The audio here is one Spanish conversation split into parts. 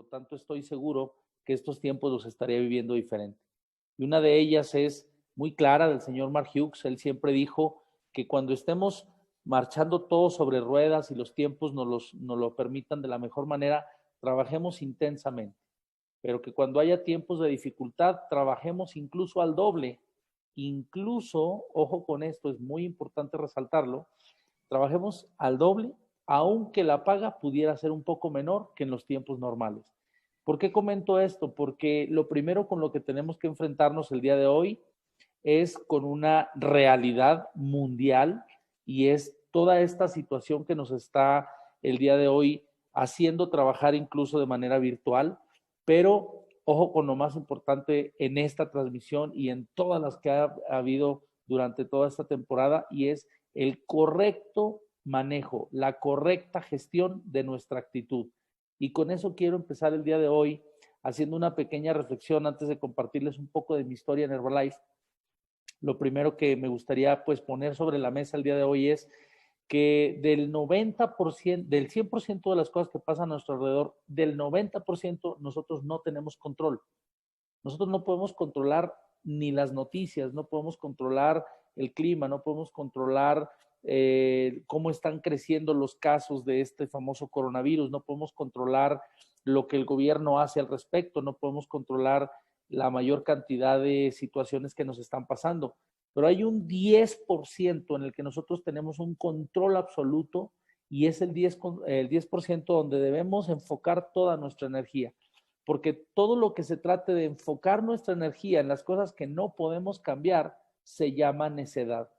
lo tanto estoy seguro que estos tiempos los estaría viviendo diferente. Y una de ellas es muy clara del señor Mark Hughes. Él siempre dijo que cuando estemos marchando todos sobre ruedas y los tiempos nos lo permitan de la mejor manera, trabajemos intensamente, pero que cuando haya tiempos de dificultad, trabajemos incluso al doble. Incluso, ojo con esto, es muy importante resaltarlo, trabajemos al doble, aunque la paga pudiera ser un poco menor que en los tiempos normales. ¿Por qué comento esto? Porque lo primero con lo que tenemos que enfrentarnos el día de hoy es con una realidad mundial y es toda esta situación que nos está el día de hoy haciendo trabajar incluso de manera virtual, pero ojo con lo más importante en esta transmisión y en todas las que ha habido durante toda esta temporada, y es el correcto manejo, la correcta gestión de nuestra actitud. Y con eso quiero empezar el día de hoy haciendo una pequeña reflexión antes de compartirles un poco de mi historia en Herbalife. Lo primero que me gustaría pues poner sobre la mesa el día de hoy es que del 90%, del 100% de las cosas que pasan a nuestro alrededor, del 90% nosotros no tenemos control. Nosotros no podemos controlar ni las noticias, no podemos controlar el clima, no podemos controlar cómo están creciendo los casos de este famoso coronavirus, no podemos controlar lo que el gobierno hace al respecto, no podemos controlar la mayor cantidad de situaciones que nos están pasando. Pero hay un 10% en el que nosotros tenemos un control absoluto y es el 10% donde debemos enfocar toda nuestra energía. Porque todo lo que se trate de enfocar nuestra energía en las cosas que no podemos cambiar se llama necedad.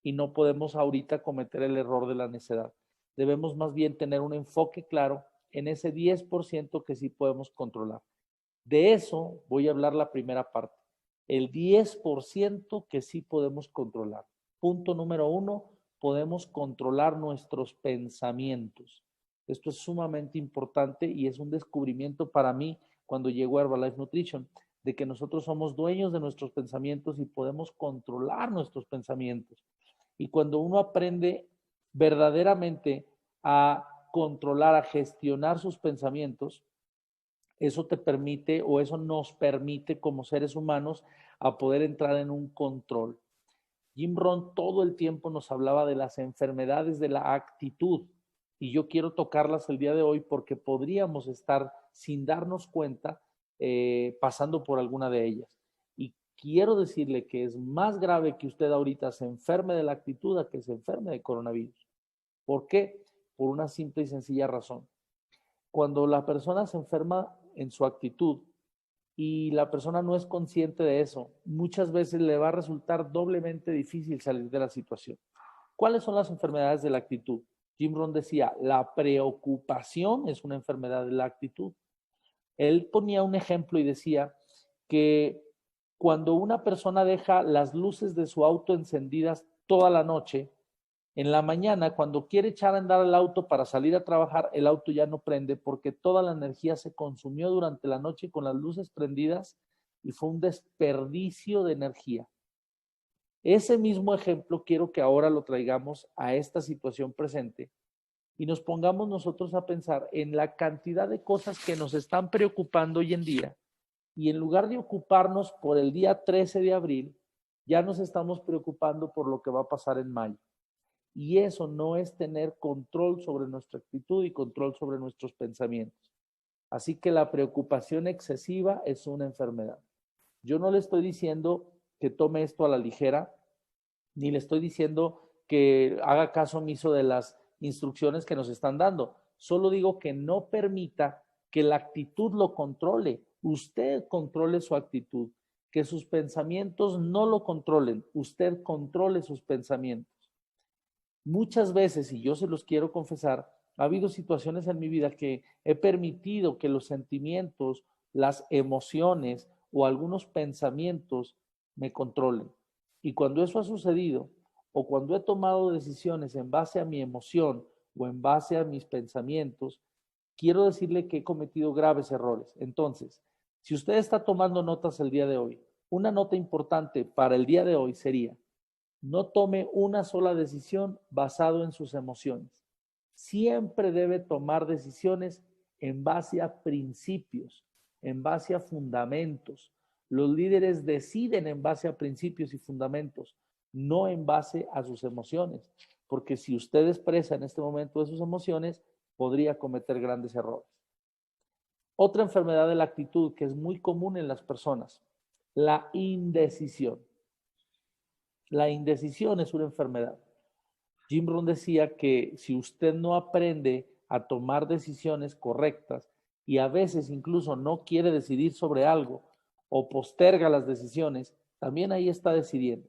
Y no podemos ahorita cometer el error de la necedad. Debemos más bien tener un enfoque claro en ese 10% que sí podemos controlar. De eso voy a hablar la primera parte. El 10% que sí podemos controlar. Punto número 1, podemos controlar nuestros pensamientos. Esto es sumamente importante y es un descubrimiento para mí cuando llegó a Herbalife Nutrition, de que nosotros somos dueños de nuestros pensamientos y podemos controlar nuestros pensamientos. Y cuando uno aprende verdaderamente a controlar, a gestionar sus pensamientos, eso te permite o eso nos permite como seres humanos a poder entrar en un control. Jim Rohn todo el tiempo nos hablaba de las enfermedades de la actitud y yo quiero tocarlas el día de hoy porque podríamos estar sin darnos cuenta pasando por alguna de ellas. Y quiero decirle que es más grave que usted ahorita se enferme de la actitud a que se enferme de coronavirus. ¿Por qué? Por una simple y sencilla razón. Cuando la persona se enferma en su actitud y la persona no es consciente de eso, muchas veces le va a resultar doblemente difícil salir de la situación. ¿Cuáles son las enfermedades de la actitud? Jim Rohn decía, la preocupación es una enfermedad de la actitud. Él ponía un ejemplo y decía que cuando una persona deja las luces de su auto encendidas toda la noche, en la mañana, cuando quiere echar a andar el auto para salir a trabajar, el auto ya no prende porque toda la energía se consumió durante la noche con las luces prendidas y fue un desperdicio de energía. Ese mismo ejemplo quiero que ahora lo traigamos a esta situación presente y nos pongamos nosotros a pensar en la cantidad de cosas que nos están preocupando hoy en día y en lugar de ocuparnos por el día 13 de abril, ya nos estamos preocupando por lo que va a pasar en mayo. Y eso no es tener control sobre nuestra actitud y control sobre nuestros pensamientos. Así que la preocupación excesiva es una enfermedad. Yo no le estoy diciendo que tome esto a la ligera, ni le estoy diciendo que haga caso omiso de las instrucciones que nos están dando. Solo digo que no permita que la actitud lo controle. Usted controle su actitud. Que sus pensamientos no lo controlen. Usted controle sus pensamientos. Muchas veces, y yo se los quiero confesar, ha habido situaciones en mi vida que he permitido que los sentimientos, las emociones o algunos pensamientos me controlen. Y cuando eso ha sucedido, o cuando he tomado decisiones en base a mi emoción o en base a mis pensamientos, quiero decirle que he cometido graves errores. Entonces, si usted está tomando notas el día de hoy, una nota importante para el día de hoy sería: no tome una sola decisión basado en sus emociones. Siempre debe tomar decisiones en base a principios, en base a fundamentos. Los líderes deciden en base a principios y fundamentos, no en base a sus emociones, porque si usted expresa en este momento de sus emociones, podría cometer grandes errores. Otra enfermedad de la actitud que es muy común en las personas, la indecisión. La indecisión es una enfermedad. Jim Rohn decía que si usted no aprende a tomar decisiones correctas y a veces incluso no quiere decidir sobre algo o posterga las decisiones, también ahí está decidiendo.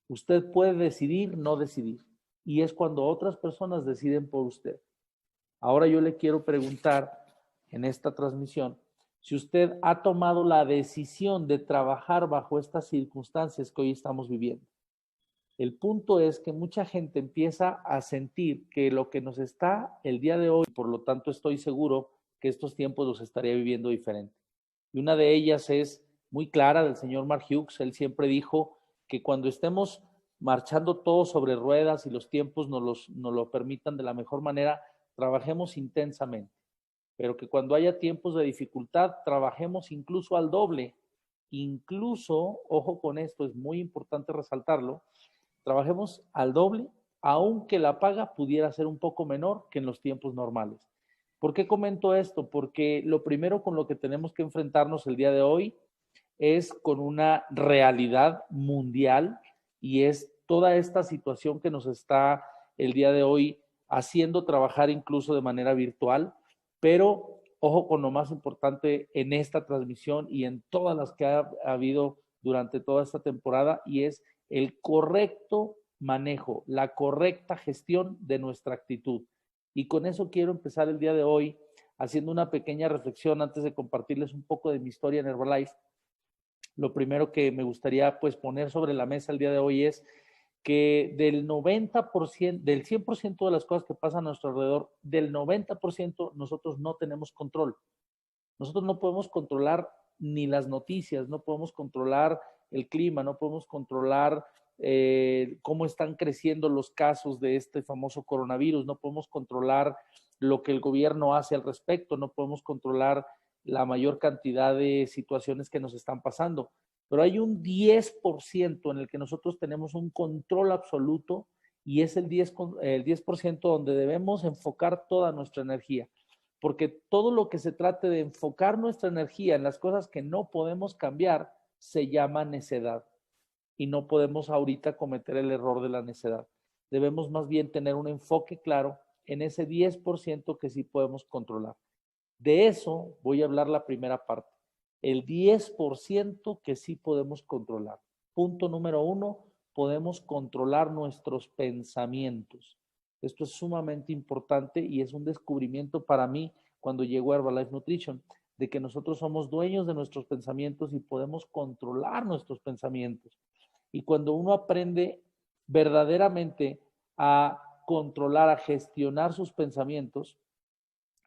Usted puede decidir, no decidir. Y es cuando otras personas deciden por usted. Ahora yo le quiero preguntar en esta transmisión si usted ha tomado la decisión de trabajar bajo estas circunstancias que hoy estamos viviendo. El punto es que mucha gente empieza a sentir que lo que nos está el día de hoy, por lo tanto estoy seguro que estos tiempos los estaría viviendo diferente. Y una de ellas es muy clara del señor Mark Hughes. Él siempre dijo que cuando estemos marchando todos sobre ruedas y los tiempos nos lo permitan de la mejor manera, trabajemos intensamente. Pero que cuando haya tiempos de dificultad, trabajemos incluso al doble. Incluso, ojo con esto, es muy importante resaltarlo, trabajemos al doble, aunque la paga pudiera ser un poco menor que en los tiempos normales. ¿Por qué comento esto? Porque lo primero con lo que tenemos que enfrentarnos el día de hoy es con una realidad mundial y es toda esta situación que nos está el día de hoy haciendo trabajar incluso de manera virtual, pero ojo con lo más importante en esta transmisión y en todas las que ha habido durante toda esta temporada, y es el correcto manejo, la correcta gestión de nuestra actitud. Y con eso quiero empezar el día de hoy haciendo una pequeña reflexión antes de compartirles un poco de mi historia en Herbalife. Lo primero que me gustaría pues poner sobre la mesa el día de hoy es que del 90%, del 100% de las cosas que pasan a nuestro alrededor, del 90% nosotros no tenemos control. Nosotros no podemos controlar ni las noticias, no podemos controlar el clima, no podemos controlar cómo están creciendo los casos de este famoso coronavirus, no podemos controlar lo que el gobierno hace al respecto, no podemos controlar la mayor cantidad de situaciones que nos están pasando. Pero hay un 10% en el que nosotros tenemos un control absoluto y es el 10% donde debemos enfocar toda nuestra energía. Porque todo lo que se trate de enfocar nuestra energía en las cosas que no podemos cambiar se llama necedad. Y no podemos ahorita cometer el error de la necedad. Debemos más bien tener un enfoque claro en ese 10% que sí podemos controlar. De eso voy a hablar la primera parte. El 10% que sí podemos controlar. Punto número 1, podemos controlar nuestros pensamientos. Esto es sumamente importante y es un descubrimiento para mí cuando llegó a Herbalife Nutrition, de que nosotros somos dueños de nuestros pensamientos y podemos controlar nuestros pensamientos. Y cuando uno aprende verdaderamente a controlar, a gestionar sus pensamientos,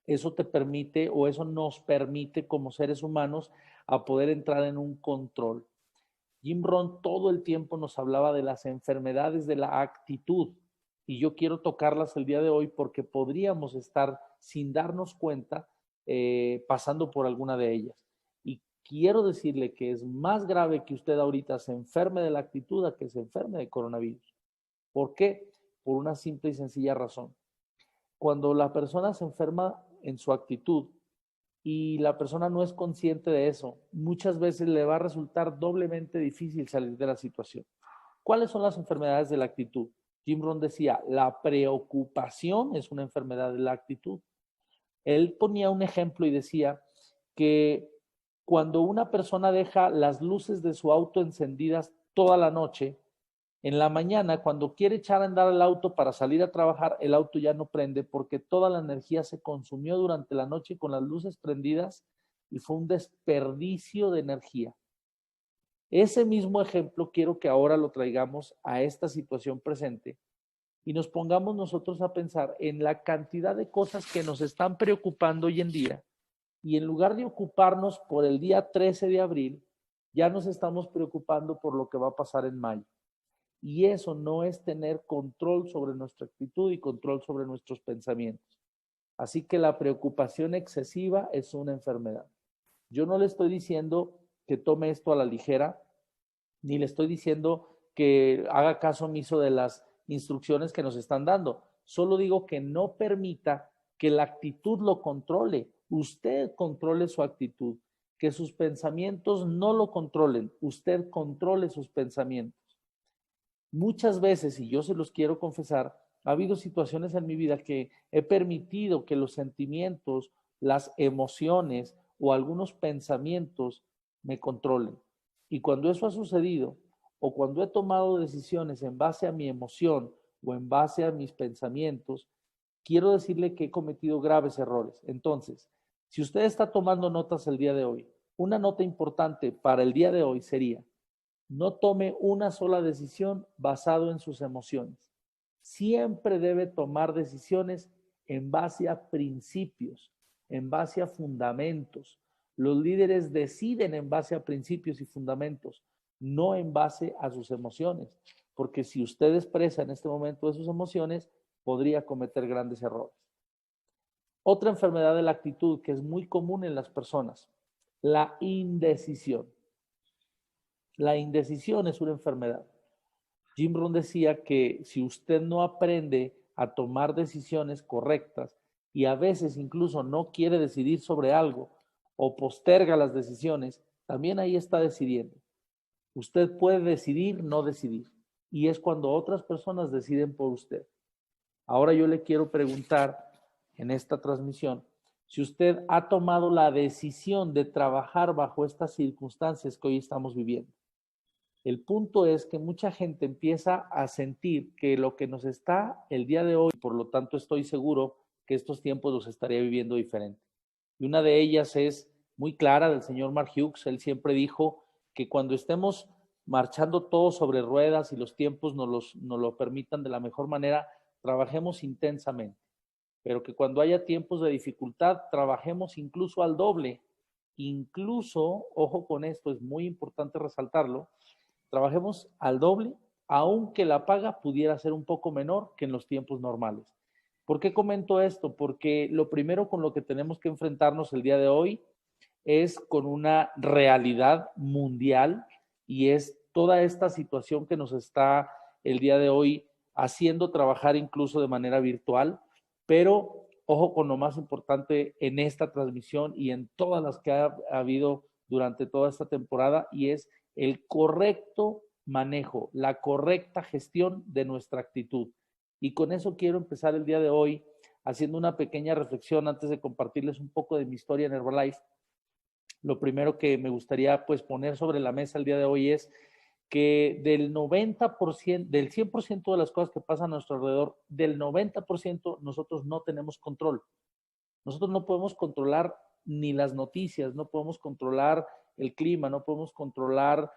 eso te permite o eso nos permite como seres humanos a poder entrar en un control. Jim Rohn todo el tiempo nos hablaba de las enfermedades de la actitud y yo quiero tocarlas el día de hoy porque podríamos estar sin darnos cuenta pasando por alguna de ellas. Y quiero decirle que es más grave que usted ahorita se enferme de la actitud a que se enferme de coronavirus. ¿Por qué? Por una simple y sencilla razón. Cuando la persona se enferma en su actitud y la persona no es consciente de eso, muchas veces le va a resultar doblemente difícil salir de la situación. ¿Cuáles son las enfermedades de la actitud? Jim Rohn decía, la preocupación es una enfermedad de la actitud. Él ponía un ejemplo y decía que cuando una persona deja las luces de su auto encendidas toda la noche, en la mañana, cuando quiere echar a andar el auto para salir a trabajar, el auto ya no prende porque toda la energía se consumió durante la noche con las luces prendidas y fue un desperdicio de energía. Ese mismo ejemplo quiero que ahora lo traigamos a esta situación presente y nos pongamos nosotros a pensar en la cantidad de cosas que nos están preocupando hoy en día y en lugar de ocuparnos por el día 13 de abril, ya nos estamos preocupando por lo que va a pasar en mayo. Y eso no es tener control sobre nuestra actitud y control sobre nuestros pensamientos. Así que la preocupación excesiva es una enfermedad. Yo no le estoy diciendo que tome esto a la ligera, ni le estoy diciendo que haga caso omiso de las instrucciones que nos están dando. Solo digo que no permita que la actitud lo controle. Usted controle su actitud, que sus pensamientos no lo controlen. Usted controle sus pensamientos. Muchas veces, y yo se los quiero confesar, ha habido situaciones en mi vida que he permitido que los sentimientos, las emociones o algunos pensamientos me controlen. Y cuando eso ha sucedido, o cuando he tomado decisiones en base a mi emoción o en base a mis pensamientos, quiero decirle que he cometido graves errores. Entonces, si usted está tomando notas el día de hoy, una nota importante para el día de hoy sería: no tome una sola decisión basado en sus emociones. Siempre debe tomar decisiones en base a principios, en base a fundamentos. Los líderes deciden en base a principios y fundamentos, no en base a sus emociones, porque si usted expresa en este momento de sus emociones, podría cometer grandes errores. Otra enfermedad de la actitud que es muy común en las personas, la indecisión. La indecisión es una enfermedad. Jim Rohn decía que si usted no aprende a tomar decisiones correctas y a veces incluso no quiere decidir sobre algo o posterga las decisiones, también ahí está decidiendo. Usted puede decidir, no decidir. Y es cuando otras personas deciden por usted. Ahora yo le quiero preguntar en esta transmisión si usted ha tomado la decisión de trabajar bajo estas circunstancias que hoy estamos viviendo. El punto es que mucha gente empieza a sentir que lo que nos está el día de hoy, por lo tanto estoy seguro que estos tiempos los estaría viviendo diferente. Y una de ellas es muy clara del señor Mark Hughes. Él siempre dijo que cuando estemos marchando todos sobre ruedas y los tiempos nos lo permitan de la mejor manera, trabajemos intensamente. Pero que cuando haya tiempos de dificultad, trabajemos incluso al doble. Incluso, ojo con esto, es muy importante resaltarlo, trabajemos al doble, aunque la paga pudiera ser un poco menor que en los tiempos normales. ¿Por qué comento esto? Porque lo primero con lo que tenemos que enfrentarnos el día de hoy es con una realidad mundial y es toda esta situación que nos está el día de hoy haciendo trabajar incluso de manera virtual, pero ojo con lo más importante en esta transmisión y en todas las que ha habido durante toda esta temporada, y es el correcto manejo, la correcta gestión de nuestra actitud. Y con eso quiero empezar el día de hoy haciendo una pequeña reflexión antes de compartirles un poco de mi historia en Herbalife. Lo primero que me gustaría pues poner sobre la mesa el día de hoy es que del 90%, del 100% de las cosas que pasan a nuestro alrededor, del 90% nosotros no tenemos control. Nosotros no podemos controlar ni las noticias, no podemos controlar el clima, no podemos controlar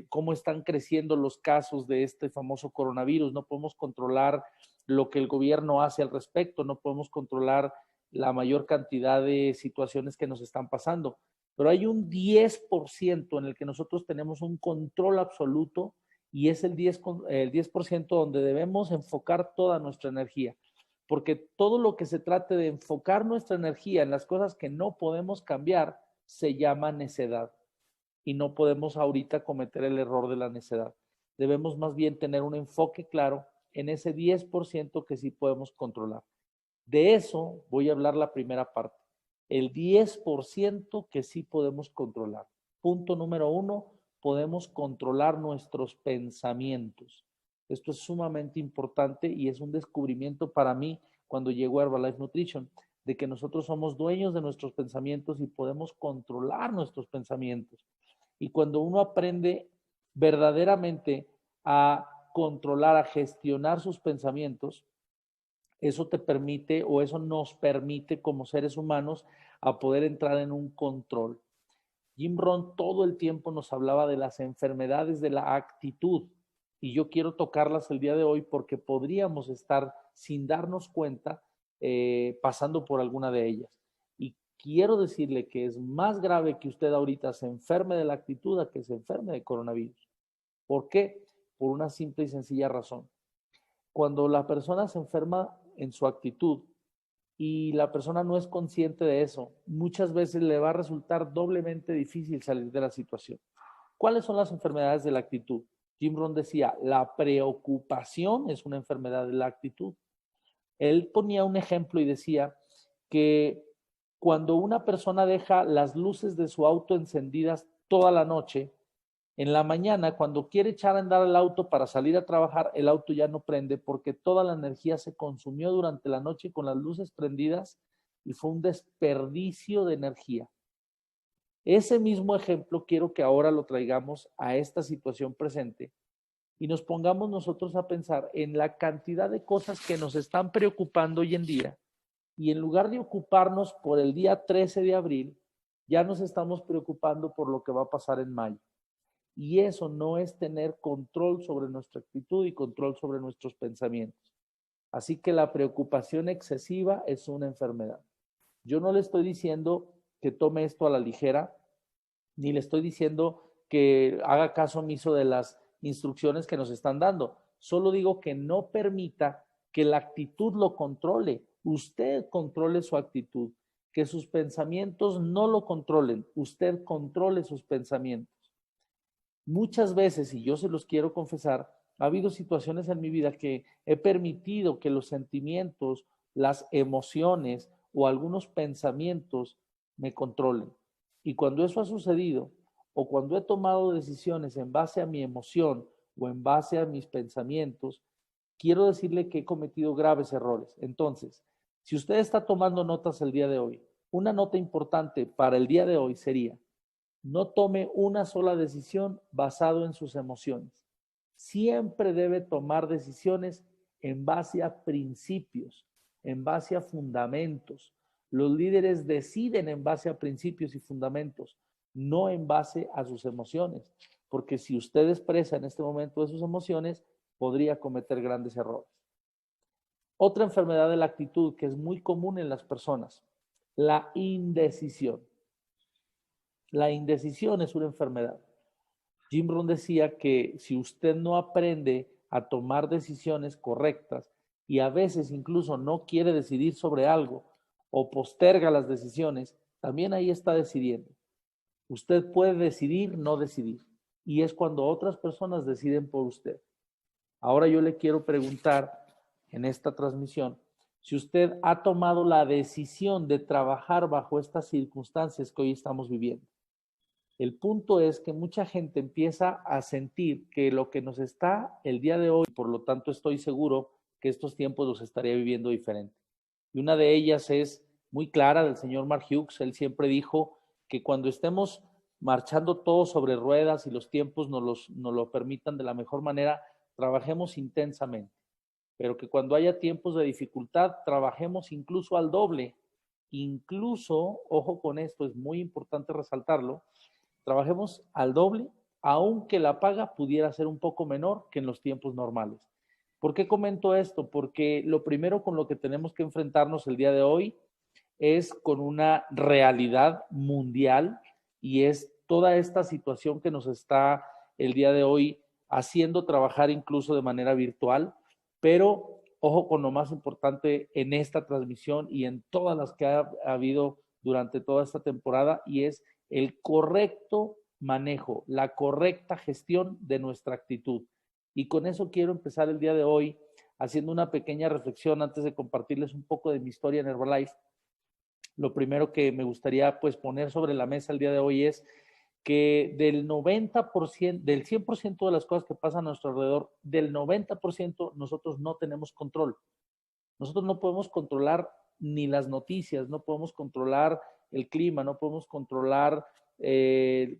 cómo están creciendo los casos de este famoso coronavirus, no podemos controlar lo que el gobierno hace al respecto, no podemos controlar la mayor cantidad de situaciones que nos están pasando. Pero hay un 10% en el que nosotros tenemos un control absoluto y es el 10% donde debemos enfocar toda nuestra energía. Porque todo lo que se trate de enfocar nuestra energía en las cosas que no podemos cambiar se llama necedad. Y no podemos ahorita cometer el error de la necedad. Debemos más bien tener un enfoque claro en ese 10% que sí podemos controlar. De eso voy a hablar la primera parte. El 10% que sí podemos controlar. Punto número 1, podemos controlar nuestros pensamientos. Esto es sumamente importante y es un descubrimiento para mí cuando llegó a Herbalife Nutrition, de que nosotros somos dueños de nuestros pensamientos y podemos controlar nuestros pensamientos. Y cuando uno aprende verdaderamente a controlar, a gestionar sus pensamientos, eso te permite o eso nos permite como seres humanos a poder entrar en un control. Jim Rohn todo el tiempo nos hablaba de las enfermedades de la actitud y yo quiero tocarlas el día de hoy porque podríamos estar sin darnos cuenta pasando por alguna de ellas. Y quiero decirle que es más grave que usted ahorita se enferme de la actitud a que se enferme de coronavirus. ¿Por qué? Por una simple y sencilla razón. Cuando la persona se enferma en su actitud, y la persona no es consciente de eso, muchas veces le va a resultar doblemente difícil salir de la situación. ¿Cuáles son las enfermedades de la actitud? Jim Rohn decía, la preocupación es una enfermedad de la actitud. Él ponía un ejemplo y decía que cuando una persona deja las luces de su auto encendidas toda la noche, en la mañana, cuando quiere echar a andar el auto para salir a trabajar, el auto ya no prende porque toda la energía se consumió durante la noche con las luces prendidas y fue un desperdicio de energía. Ese mismo ejemplo quiero que ahora lo traigamos a esta situación presente y nos pongamos nosotros a pensar en la cantidad de cosas que nos están preocupando hoy en día y en lugar de ocuparnos por el día 13 de abril, ya nos estamos preocupando por lo que va a pasar en mayo. Y eso no es tener control sobre nuestra actitud y control sobre nuestros pensamientos. Así que la preocupación excesiva es una enfermedad. Yo no le estoy diciendo que tome esto a la ligera, ni le estoy diciendo que haga caso omiso de las instrucciones que nos están dando. Solo digo que no permita que la actitud lo controle. Usted controle su actitud, que sus pensamientos no lo controlen. Usted controle sus pensamientos. Muchas veces, y yo se los quiero confesar, ha habido situaciones en mi vida que he permitido que los sentimientos, las emociones o algunos pensamientos me controlen. Y cuando eso ha sucedido, o cuando he tomado decisiones en base a mi emoción o en base a mis pensamientos, quiero decirle que he cometido graves errores. Entonces, si usted está tomando notas el día de hoy, una nota importante para el día de hoy sería: no tome una sola decisión basado en sus emociones. Siempre debe tomar decisiones en base a principios, en base a fundamentos. Los líderes deciden en base a principios y fundamentos, no en base a sus emociones, porque si usted expresa en este momento de sus emociones, podría cometer grandes errores. Otra enfermedad de la actitud que es muy común en las personas, la indecisión. La indecisión es una enfermedad. Jim Rohn decía que si usted no aprende a tomar decisiones correctas y a veces incluso no quiere decidir sobre algo o posterga las decisiones, también ahí está decidiendo. Usted puede decidir, no decidir. Y es cuando otras personas deciden por usted. Ahora yo le quiero preguntar en esta transmisión si usted ha tomado la decisión de trabajar bajo estas circunstancias que hoy estamos viviendo. El punto es que mucha gente empieza a sentir que lo que nos está el día de hoy, por lo tanto estoy seguro que estos tiempos los estaría viviendo diferente. Y una de ellas es muy clara del señor Mark Hughes. Él siempre dijo que cuando estemos marchando todos sobre ruedas y los tiempos nos lo permitan de la mejor manera, trabajemos intensamente. Pero que cuando haya tiempos de dificultad, trabajemos incluso al doble. Incluso, ojo con esto, es muy importante resaltarlo, trabajemos al doble, aunque la paga pudiera ser un poco menor que en los tiempos normales. ¿Por qué comento esto? Porque lo primero con lo que tenemos que enfrentarnos el día de hoy es con una realidad mundial y es toda esta situación que nos está el día de hoy haciendo trabajar incluso de manera virtual, pero ojo con lo más importante en esta transmisión y en todas las que ha habido durante toda esta temporada, y es el correcto manejo, la correcta gestión de nuestra actitud. Y con eso quiero empezar el día de hoy haciendo una pequeña reflexión antes de compartirles un poco de mi historia en Herbalife. Lo primero que me gustaría pues poner sobre la mesa el día de hoy es que del 90%, del 100% de las cosas que pasan a nuestro alrededor, del 90% nosotros no tenemos control. Nosotros no podemos controlar ni las noticias, no podemos controlar el clima, no podemos controlar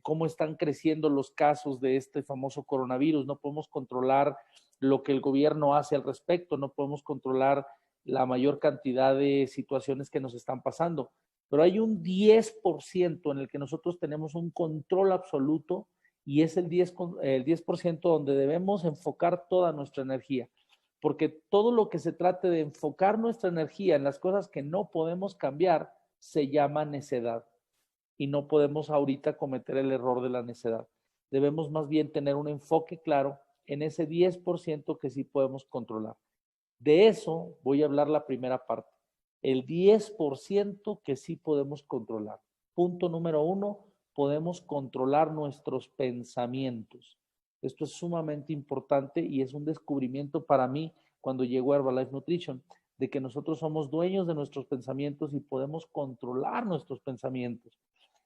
cómo están creciendo los casos de este famoso coronavirus, no podemos controlar lo que el gobierno hace al respecto, no podemos controlar la mayor cantidad de situaciones que nos están pasando. Pero hay un 10% en el que nosotros tenemos un control absoluto y es el 10% donde debemos enfocar toda nuestra energía. Porque todo lo que se trate de enfocar nuestra energía en las cosas que no podemos cambiar se llama necedad. Y no podemos ahorita cometer el error de la necedad. Debemos más bien tener un enfoque claro en ese 10% que sí podemos controlar. De eso voy a hablar la primera parte. el 10% que sí podemos controlar. Punto número 1, podemos controlar nuestros pensamientos. Esto es sumamente importante y es un descubrimiento para mí cuando llegó a Herbalife Nutrition, de que nosotros somos dueños de nuestros pensamientos y podemos controlar nuestros pensamientos.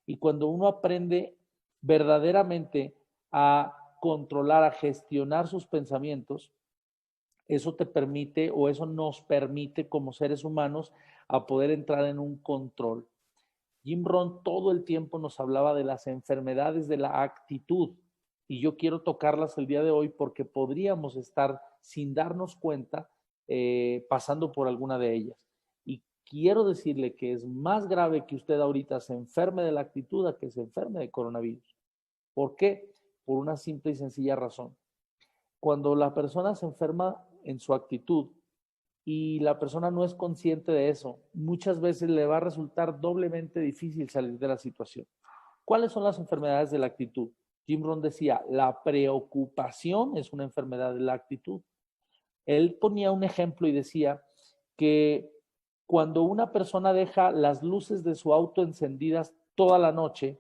Y cuando uno aprende verdaderamente a controlar, a gestionar sus pensamientos, eso te permite o eso nos permite como seres humanos a poder entrar en un control. Jim Rohn todo el tiempo nos hablaba de las enfermedades de la actitud y yo quiero tocarlas el día de hoy porque podríamos estar sin darnos cuenta pasando por alguna de ellas. Y quiero decirle que es más grave que usted ahorita se enferme de la actitud a que se enferme de coronavirus. ¿Por qué? Por una simple y sencilla razón. Cuando la persona se enferma en su actitud y la persona no es consciente de eso, muchas veces le va a resultar doblemente difícil salir de la situación. ¿Cuáles son las enfermedades de la actitud? Jim Rohn decía, la preocupación es una enfermedad de la actitud. Él ponía un ejemplo y decía que cuando una persona deja las luces de su auto encendidas toda la noche,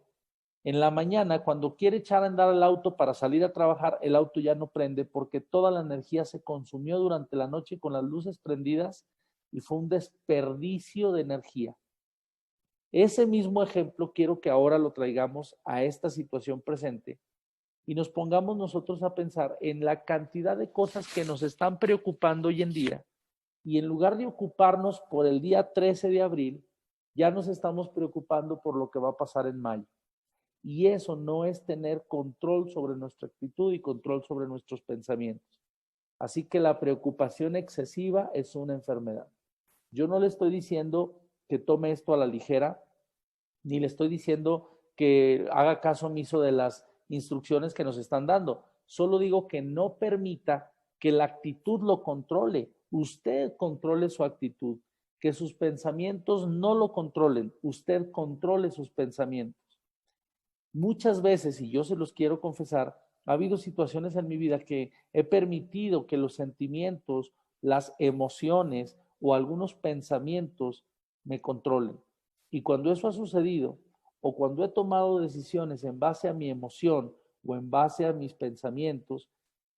en la mañana, cuando quiere echar a andar el auto para salir a trabajar, el auto ya no prende porque toda la energía se consumió durante la noche con las luces prendidas y fue un desperdicio de energía. Ese mismo ejemplo quiero que ahora lo traigamos a esta situación presente y nos pongamos nosotros a pensar en la cantidad de cosas que nos están preocupando hoy en día y en lugar de ocuparnos por el día 13 de abril, ya nos estamos preocupando por lo que va a pasar en mayo. Y eso no es tener control sobre nuestra actitud y control sobre nuestros pensamientos. Así que la preocupación excesiva es una enfermedad. Yo no le estoy diciendo que tome esto a la ligera, ni le estoy diciendo que haga caso omiso de las instrucciones que nos están dando. Solo digo que no permita que la actitud lo controle. Usted controle su actitud, que sus pensamientos no lo controlen. Usted controle sus pensamientos. Muchas veces, y yo se los quiero confesar, ha habido situaciones en mi vida que he permitido que los sentimientos, las emociones o algunos pensamientos me controlen. Y cuando eso ha sucedido, o cuando he tomado decisiones en base a mi emoción o en base a mis pensamientos,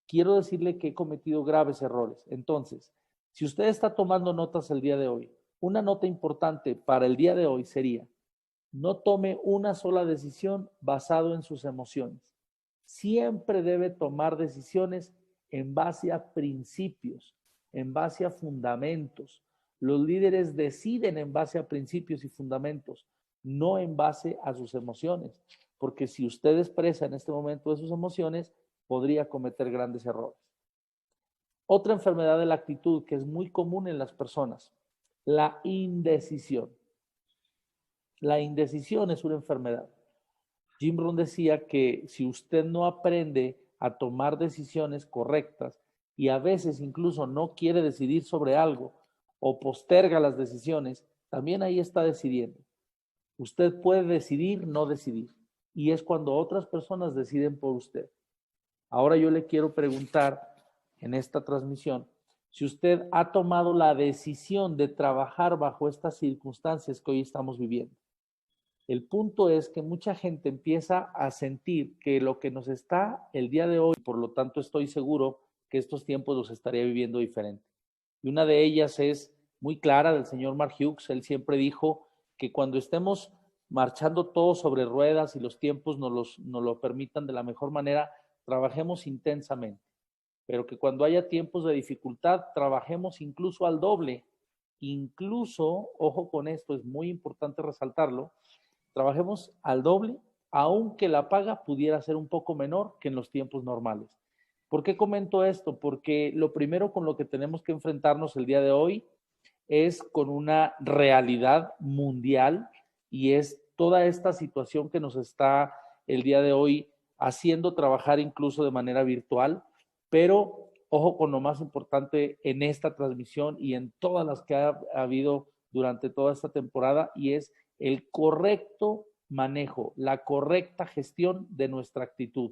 quiero decirle que he cometido graves errores. Entonces, si usted está tomando notas el día de hoy, una nota importante para el día de hoy sería: no tome una sola decisión basado en sus emociones. Siempre debe tomar decisiones en base a principios, en base a fundamentos. Los líderes deciden en base a principios y fundamentos, no en base a sus emociones, porque si usted expresa en este momento de sus emociones, podría cometer grandes errores. Otra enfermedad de la actitud que es muy común en las personas, la indecisión. La indecisión es una enfermedad. Jim Rohn decía que si usted no aprende a tomar decisiones correctas y a veces incluso no quiere decidir sobre algo o posterga las decisiones, también ahí está decidiendo. Usted puede decidir, no decidir. Y es cuando otras personas deciden por usted. Ahora yo le quiero preguntar en esta transmisión si usted ha tomado la decisión de trabajar bajo estas circunstancias que hoy estamos viviendo. El punto es que mucha gente empieza a sentir que lo que nos está el día de hoy, por lo tanto estoy seguro que estos tiempos los estaría viviendo diferente. Y una de ellas es muy clara del señor Mark Hughes. Él siempre dijo que cuando estemos marchando todos sobre ruedas y los tiempos nos lo permitan de la mejor manera, trabajemos intensamente. Pero que cuando haya tiempos de dificultad, trabajemos incluso al doble. Incluso, ojo con esto, es muy importante resaltarlo, trabajemos al doble, aunque la paga pudiera ser un poco menor que en los tiempos normales. ¿Por qué comento esto? Porque lo primero con lo que tenemos que enfrentarnos el día de hoy es con una realidad mundial y es toda esta situación que nos está el día de hoy haciendo trabajar incluso de manera virtual, pero ojo con lo más importante en esta transmisión y en todas las que ha habido durante toda esta temporada, y es el correcto manejo, la correcta gestión de nuestra actitud.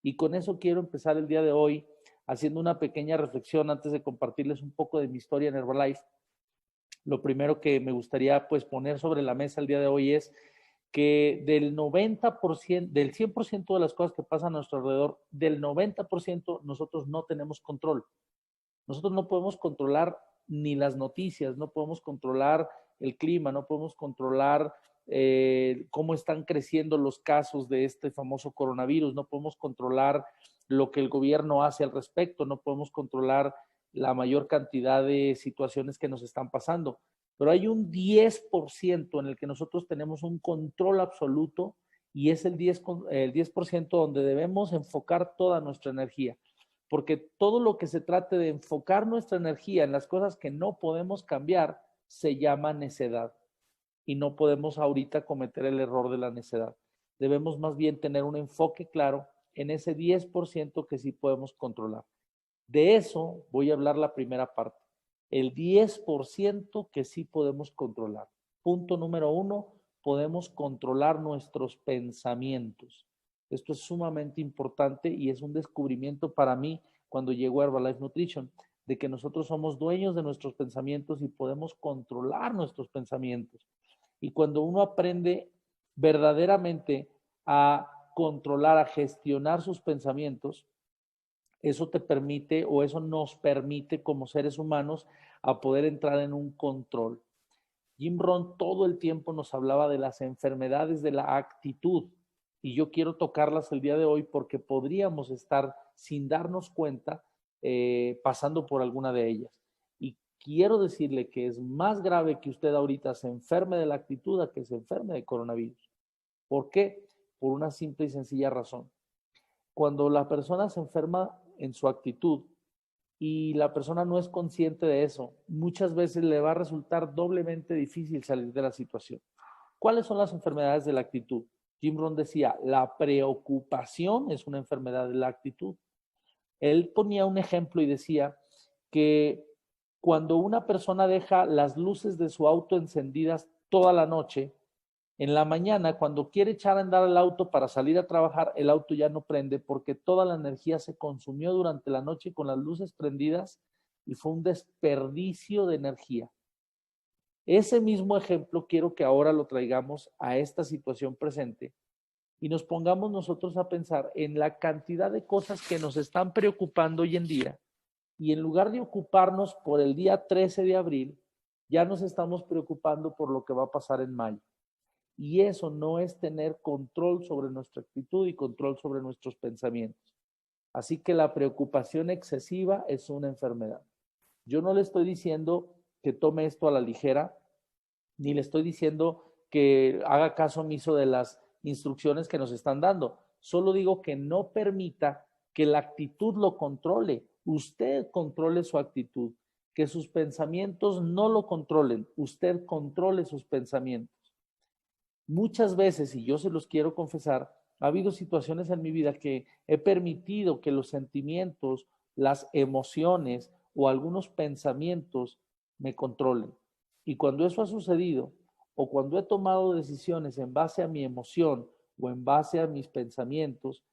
Y con eso quiero empezar el día de hoy haciendo una pequeña reflexión antes de compartirles un poco de mi historia en Herbalife. lo primero que me gustaría pues poner sobre la mesa el día de hoy es que del 90%, del 100% de las cosas que pasan a nuestro alrededor, del 90% nosotros no tenemos control. Nosotros no podemos controlar ni las noticias, no podemos controlar el clima, no podemos controlar cómo están creciendo los casos de este famoso coronavirus, no podemos controlar lo que el gobierno hace al respecto, no podemos controlar la mayor cantidad de situaciones que nos están pasando. Pero hay un 10% en el que nosotros tenemos un control absoluto y es el 10% donde debemos enfocar toda nuestra energía. Porque todo lo que se trate de enfocar nuestra energía en las cosas que no podemos cambiar se llama necedad. Y no podemos ahorita cometer el error de la necedad. Debemos más bien tener un enfoque claro en ese 10% que sí podemos controlar. De eso voy a hablar la primera parte. El 10% que sí podemos controlar. Punto número 1, podemos controlar nuestros pensamientos. Esto es sumamente importante y es un descubrimiento para mí cuando llegó a Herbalife Nutrition, de que nosotros somos dueños de nuestros pensamientos y podemos controlar nuestros pensamientos. Y cuando uno aprende verdaderamente a controlar, a gestionar sus pensamientos, eso te permite o eso nos permite como seres humanos a poder entrar en un control. Jim Rohn todo el tiempo nos hablaba de las enfermedades de la actitud y yo quiero tocarlas el día de hoy porque podríamos estar sin darnos cuenta pasando por alguna de ellas. Y quiero decirle que es más grave que usted ahorita se enferme de la actitud a que se enferme de coronavirus. ¿Por qué? Por una simple y sencilla razón. Cuando la persona se enferma en su actitud y la persona no es consciente de eso, muchas veces le va a resultar doblemente difícil salir de la situación. ¿Cuáles son las enfermedades de la actitud? Jim Rohn decía, la preocupación es una enfermedad de la actitud. Él ponía un ejemplo y decía que cuando una persona deja las luces de su auto encendidas toda la noche, en la mañana, cuando quiere echar a andar el auto para salir a trabajar, el auto ya no prende porque toda la energía se consumió durante la noche con las luces prendidas y fue un desperdicio de energía. Ese mismo ejemplo quiero que ahora lo traigamos a esta situación presente y nos pongamos nosotros a pensar en la cantidad de cosas que nos están preocupando hoy en día y en lugar de ocuparnos por el día 13 de abril, ya nos estamos preocupando por lo que va a pasar en mayo. Y eso no es tener control sobre nuestra actitud y control sobre nuestros pensamientos. Así que la preocupación excesiva es una enfermedad. Yo no le estoy diciendo que tome esto a la ligera, ni le estoy diciendo que haga caso omiso de las instrucciones que nos están dando. Solo digo que no permita que la actitud lo controle. Usted controle su actitud, que sus pensamientos no lo controlen. Usted controle sus pensamientos. Muchas veces, y yo se los quiero confesar, ha habido situaciones en mi vida que he permitido que los sentimientos, las emociones o algunos pensamientos me controlen. Y cuando eso ha sucedido, o cuando he tomado decisiones en base a mi emoción o en base a mis pensamientos,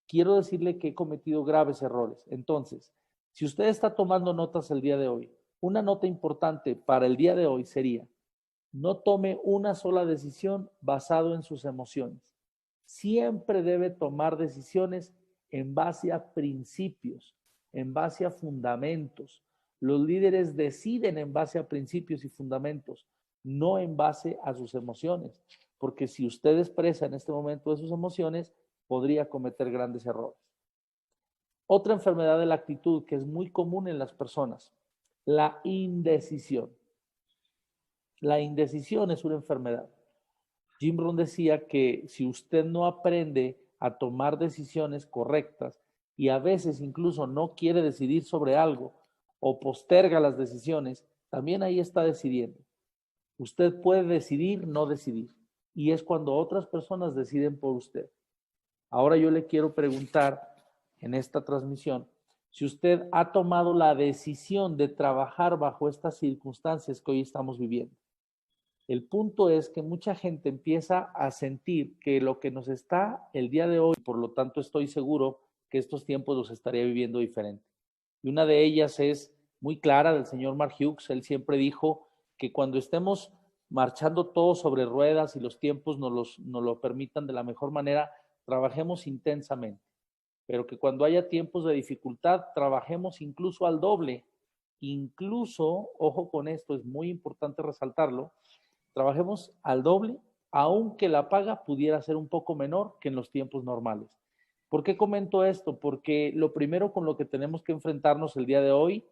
quiero decirle que he cometido graves errores. Entonces, si usted está tomando notas el día de hoy, una nota importante para el día de hoy sería: no tome una sola decisión basado en sus emociones. Siempre debe tomar decisiones en base a principios, en base a fundamentos. Los líderes deciden en base a principios y fundamentos, no en base a sus emociones. Porque si usted expresa en este momento de sus emociones, podría cometer grandes errores. Otra enfermedad de la actitud que es muy común en las personas, la indecisión. La indecisión es una enfermedad. Jim Rohn decía que si usted no aprende a tomar decisiones correctas y a veces incluso no quiere decidir sobre algo o posterga las decisiones, también ahí está decidiendo. Usted puede decidir, no decidir. Y es cuando otras personas deciden por usted. Ahora yo le quiero preguntar en esta transmisión si usted ha tomado la decisión de trabajar bajo estas circunstancias que hoy estamos viviendo. El punto es que mucha gente empieza a sentir que lo que nos está el día de hoy, por lo tanto estoy seguro que estos tiempos los estaría viviendo diferente. Y una de ellas es muy clara del señor Mark Hughes. Él siempre dijo que cuando estemos marchando todos sobre ruedas y los tiempos nos lo permitan de la mejor manera, trabajemos intensamente, pero que cuando haya tiempos de dificultad, trabajemos incluso al doble, incluso, ojo con esto, es muy importante resaltarlo, trabajemos al doble, aunque la paga pudiera ser un poco menor que en los tiempos normales. ¿Por qué comento esto? Porque lo primero con lo que tenemos que enfrentarnos el día de hoy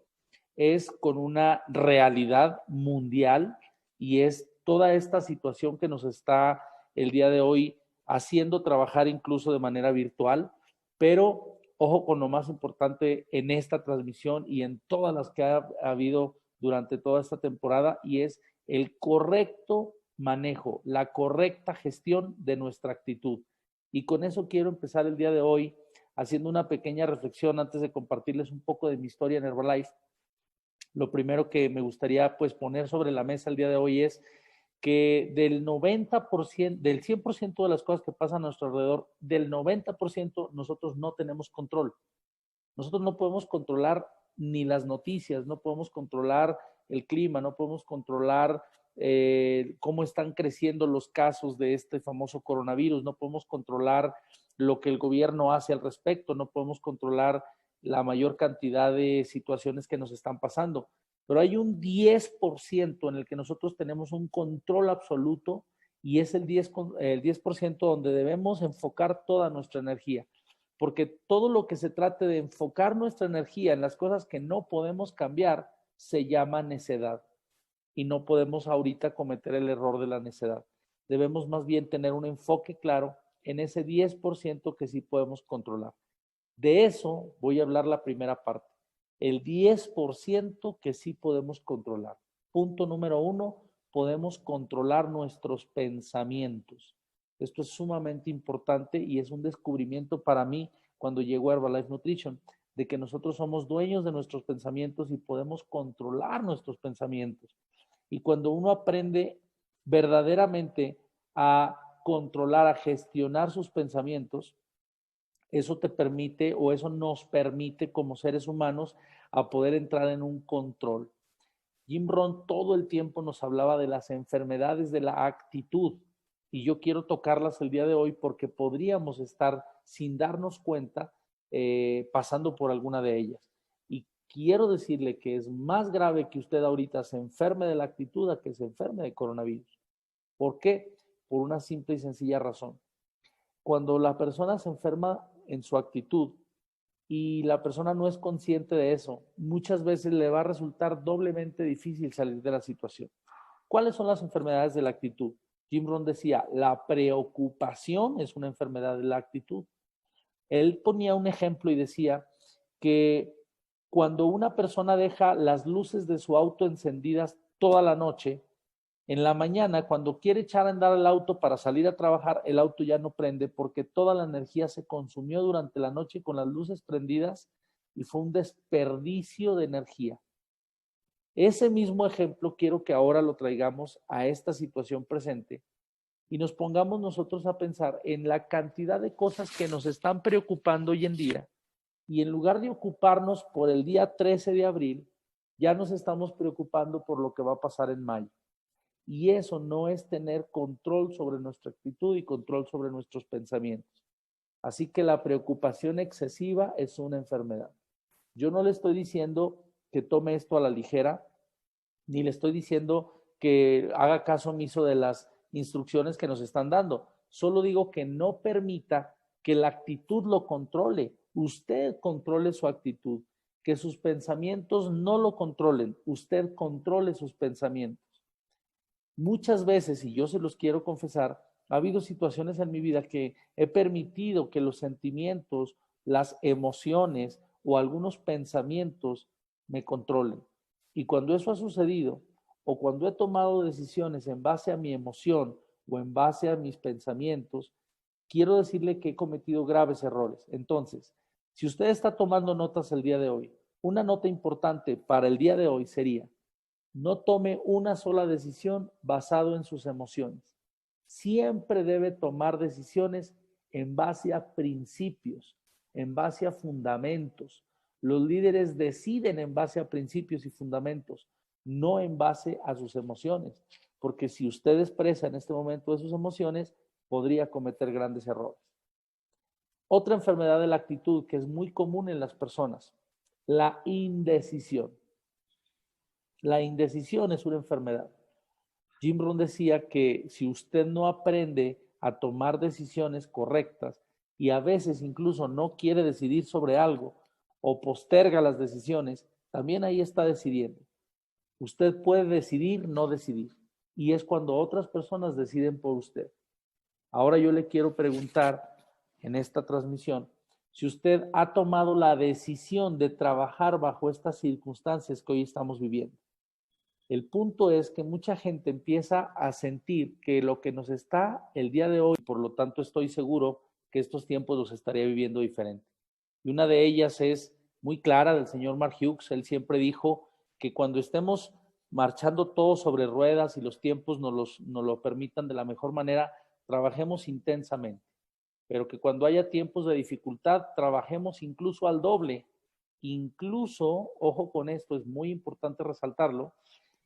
es con una realidad mundial y es toda esta situación que nos está el día de hoy haciendo trabajar incluso de manera virtual, pero ojo con lo más importante en esta transmisión y en todas las que ha habido durante toda esta temporada, y es el correcto manejo, la correcta gestión de nuestra actitud. Y con eso quiero empezar el día de hoy haciendo una pequeña reflexión antes de compartirles un poco de mi historia en Herbalife. Lo primero que me gustaría pues poner sobre la mesa el día de hoy es que del 90%, del 100% de las cosas que pasan a nuestro alrededor, del 90% nosotros no tenemos control. Nosotros no podemos controlar ni las noticias, no podemos controlar el clima, no podemos controlar cómo están creciendo los casos de este famoso coronavirus, no podemos controlar lo que el gobierno hace al respecto, no podemos controlar la mayor cantidad de situaciones que nos están pasando. Pero hay un 10% en el que nosotros tenemos un control absoluto y es el 10% donde debemos enfocar toda nuestra energía. Porque todo lo que se trate de enfocar nuestra energía en las cosas que no podemos cambiar se llama necedad. Y no podemos ahorita cometer el error de la necedad. Debemos más bien tener un enfoque claro en ese 10% que sí podemos controlar. De eso voy a hablar la primera parte. El 10% que sí podemos controlar. Punto número 1, podemos controlar nuestros pensamientos. Esto es sumamente importante y es un descubrimiento para mí cuando llegó a Herbalife Nutrition, de que nosotros somos dueños de nuestros pensamientos y podemos controlar nuestros pensamientos. Y cuando uno aprende verdaderamente a controlar, a gestionar sus pensamientos, eso te permite o eso nos permite como seres humanos a poder entrar en un control. Jim Rohn todo el tiempo nos hablaba de las enfermedades de la actitud y yo quiero tocarlas el día de hoy porque podríamos estar sin darnos cuenta pasando por alguna de ellas. Y quiero decirle que es más grave que usted ahorita se enferme de la actitud a que se enferme de coronavirus. ¿Por qué? Por una simple y sencilla razón. Cuando la persona se enferma en su actitud y la persona no es consciente de eso, muchas veces le va a resultar doblemente difícil salir de la situación. ¿Cuáles son las enfermedades de la actitud? Jim Rohn decía, la preocupación es una enfermedad de la actitud. Él ponía un ejemplo y decía que cuando una persona deja las luces de su auto encendidas toda la noche, en la mañana, cuando quiere echar a andar el auto para salir a trabajar, el auto ya no prende porque toda la energía se consumió durante la noche con las luces prendidas y fue un desperdicio de energía. Ese mismo ejemplo quiero que ahora lo traigamos a esta situación presente y nos pongamos nosotros a pensar en la cantidad de cosas que nos están preocupando hoy en día y en lugar de ocuparnos por el día 13 de abril, ya nos estamos preocupando por lo que va a pasar en mayo. Y eso no es tener control sobre nuestra actitud y control sobre nuestros pensamientos. Así que la preocupación excesiva es una enfermedad. Yo no le estoy diciendo que tome esto a la ligera, ni le estoy diciendo que haga caso omiso de las instrucciones que nos están dando. Solo digo que no permita que la actitud lo controle. Usted controle su actitud, que sus pensamientos no lo controlen. Usted controle sus pensamientos. Muchas veces, y yo se los quiero confesar, ha habido situaciones en mi vida que he permitido que los sentimientos, las emociones o algunos pensamientos me controlen. Y cuando eso ha sucedido, o cuando he tomado decisiones en base a mi emoción o en base a mis pensamientos, quiero decirle que he cometido graves errores. Entonces, si usted está tomando notas el día de hoy, una nota importante para el día de hoy sería: no tome una sola decisión basado en sus emociones. Siempre debe tomar decisiones en base a principios, en base a fundamentos. Los líderes deciden en base a principios y fundamentos, no en base a sus emociones, porque si usted expresa en este momento de sus emociones, podría cometer grandes errores. Otra enfermedad de la actitud que es muy común en las personas, la indecisión. La indecisión es una enfermedad. Jim Rohn decía que si usted no aprende a tomar decisiones correctas y a veces incluso no quiere decidir sobre algo o posterga las decisiones, también ahí está decidiendo. Usted puede decidir, no decidir. Y es cuando otras personas deciden por usted. Ahora yo le quiero preguntar en esta transmisión si usted ha tomado la decisión de trabajar bajo estas circunstancias que hoy estamos viviendo. El punto es que mucha gente empieza a sentir que lo que nos está el día de hoy, por lo tanto estoy seguro que estos tiempos los estaría viviendo diferente. Y una de ellas es muy clara del señor Mark Hughes. Él siempre dijo que cuando estemos marchando todos sobre ruedas y los tiempos nos lo permitan de la mejor manera, trabajemos intensamente. Pero que cuando haya tiempos de dificultad, trabajemos incluso al doble. Incluso, ojo con esto, es muy importante resaltarlo,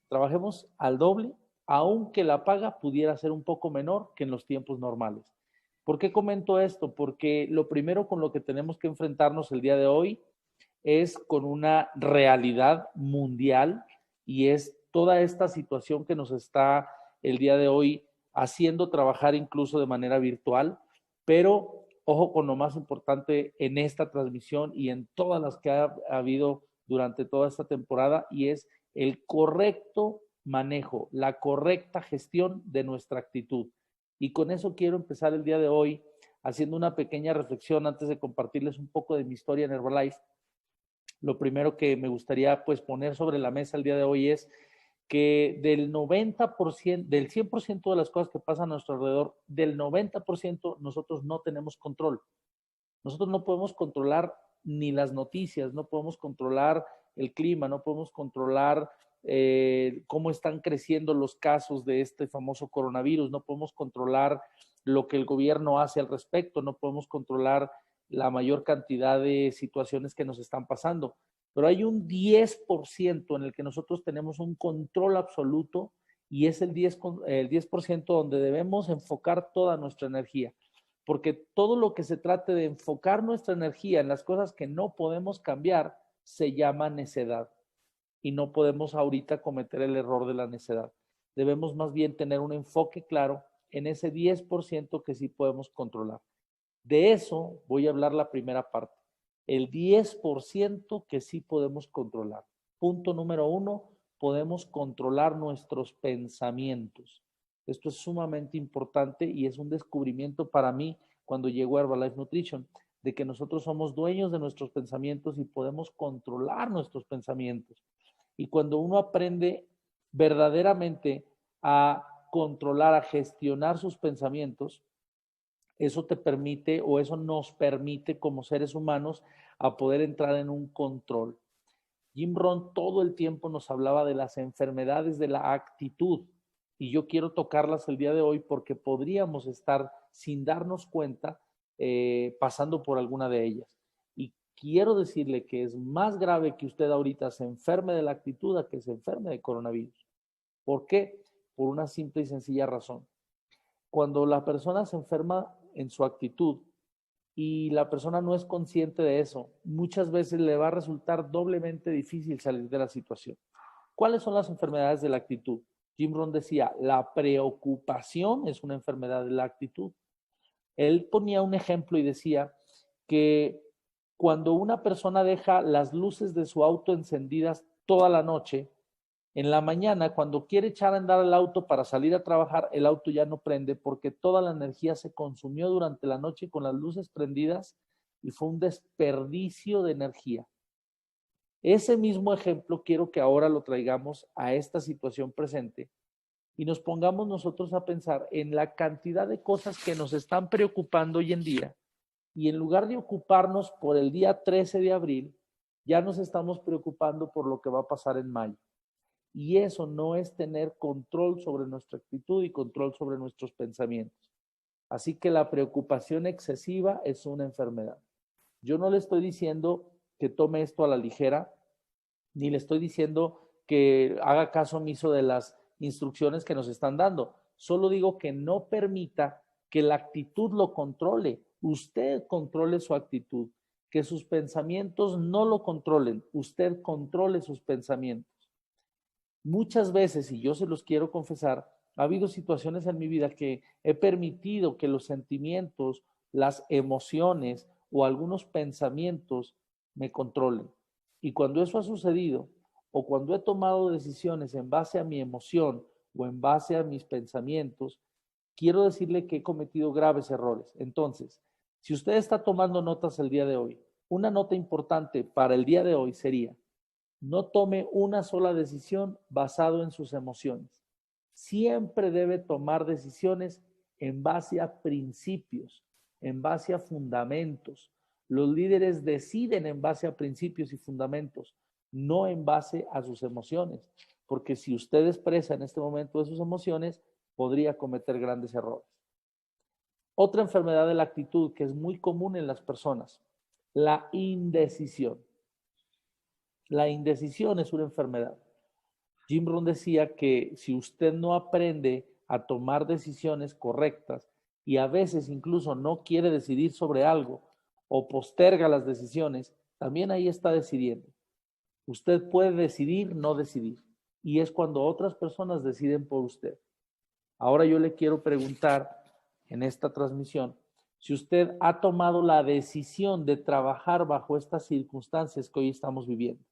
trabajemos al doble, aunque la paga pudiera ser un poco menor que en los tiempos normales. ¿Por qué comento esto? Porque lo primero con lo que tenemos que enfrentarnos el día de hoy es con una realidad mundial y es toda esta situación que nos está el día de hoy haciendo trabajar incluso de manera virtual, pero ojo con lo más importante en esta transmisión y en todas las que ha habido durante toda esta temporada, y es el correcto manejo, la correcta gestión de nuestra actitud. Y con eso quiero empezar el día de hoy haciendo una pequeña reflexión antes de compartirles un poco de mi historia en Herbalife. Lo primero que me gustaría pues poner sobre la mesa el día de hoy es que del 90%, del 100% de las cosas que pasan a nuestro alrededor, del 90% nosotros no tenemos control. Nosotros no podemos controlar ni las noticias, no podemos controlar el clima, no podemos controlar cómo están creciendo los casos de este famoso coronavirus, no podemos controlar lo que el gobierno hace al respecto, no podemos controlar la mayor cantidad de situaciones que nos están pasando. Pero hay un 10% en el que nosotros tenemos un control absoluto y es el 10% donde debemos enfocar toda nuestra energía. Porque todo lo que se trate de enfocar nuestra energía en las cosas que no podemos cambiar se llama necedad. Y no podemos ahorita cometer el error de la necedad. Debemos más bien tener un enfoque claro en ese 10% que sí podemos controlar. De eso voy a hablar la primera parte. El 10% que sí podemos controlar. Punto número 1, podemos controlar nuestros pensamientos. Esto es sumamente importante y es un descubrimiento para mí cuando llegó a Herbalife Nutrition, de que nosotros somos dueños de nuestros pensamientos y podemos controlar nuestros pensamientos. Y cuando uno aprende verdaderamente a controlar, a gestionar sus pensamientos, eso te permite o eso nos permite como seres humanos a poder entrar en un control. Jim Rohn todo el tiempo nos hablaba de las enfermedades de la actitud y yo quiero tocarlas el día de hoy porque podríamos estar sin darnos cuenta pasando por alguna de ellas. Y quiero decirle que es más grave que usted ahorita se enferme de la actitud a que se enferme de coronavirus. ¿Por qué? Por una simple y sencilla razón. Cuando la persona se enferma en su actitud y la persona no es consciente de eso, muchas veces le va a resultar doblemente difícil salir de la situación. ¿Cuáles son las enfermedades de la actitud? Jim Rohn decía, la preocupación es una enfermedad de la actitud. Él ponía un ejemplo y decía que cuando una persona deja las luces de su auto encendidas toda la noche, en la mañana, cuando quiere echar a andar el auto para salir a trabajar, el auto ya no prende porque toda la energía se consumió durante la noche con las luces prendidas y fue un desperdicio de energía. Ese mismo ejemplo quiero que ahora lo traigamos a esta situación presente y nos pongamos nosotros a pensar en la cantidad de cosas que nos están preocupando hoy en día y en lugar de ocuparnos por el día 13 de abril, ya nos estamos preocupando por lo que va a pasar en mayo. Y eso no es tener control sobre nuestra actitud y control sobre nuestros pensamientos. Así que la preocupación excesiva es una enfermedad. Yo no le estoy diciendo que tome esto a la ligera, ni le estoy diciendo que haga caso omiso de las instrucciones que nos están dando. Solo digo que no permita que la actitud lo controle. Usted controle su actitud, que sus pensamientos no lo controlen. Usted controle sus pensamientos. Muchas veces, y yo se los quiero confesar, ha habido situaciones en mi vida que he permitido que los sentimientos, las emociones o algunos pensamientos me controlen. Y cuando eso ha sucedido, o cuando he tomado decisiones en base a mi emoción o en base a mis pensamientos, quiero decirle que he cometido graves errores. Entonces, si usted está tomando notas el día de hoy, una nota importante para el día de hoy sería: no tome una sola decisión basado en sus emociones. Siempre debe tomar decisiones en base a principios, en base a fundamentos. Los líderes deciden en base a principios y fundamentos, no en base a sus emociones, porque si usted expresa en este momento de sus emociones, podría cometer grandes errores. Otra enfermedad de la actitud que es muy común en las personas, la indecisión. La indecisión es una enfermedad. Jim Rohn decía que si usted no aprende a tomar decisiones correctas y a veces incluso no quiere decidir sobre algo o posterga las decisiones, también ahí está decidiendo. Usted puede decidir, no decidir. Y es cuando otras personas deciden por usted. Ahora yo le quiero preguntar en esta transmisión si usted ha tomado la decisión de trabajar bajo estas circunstancias que hoy estamos viviendo.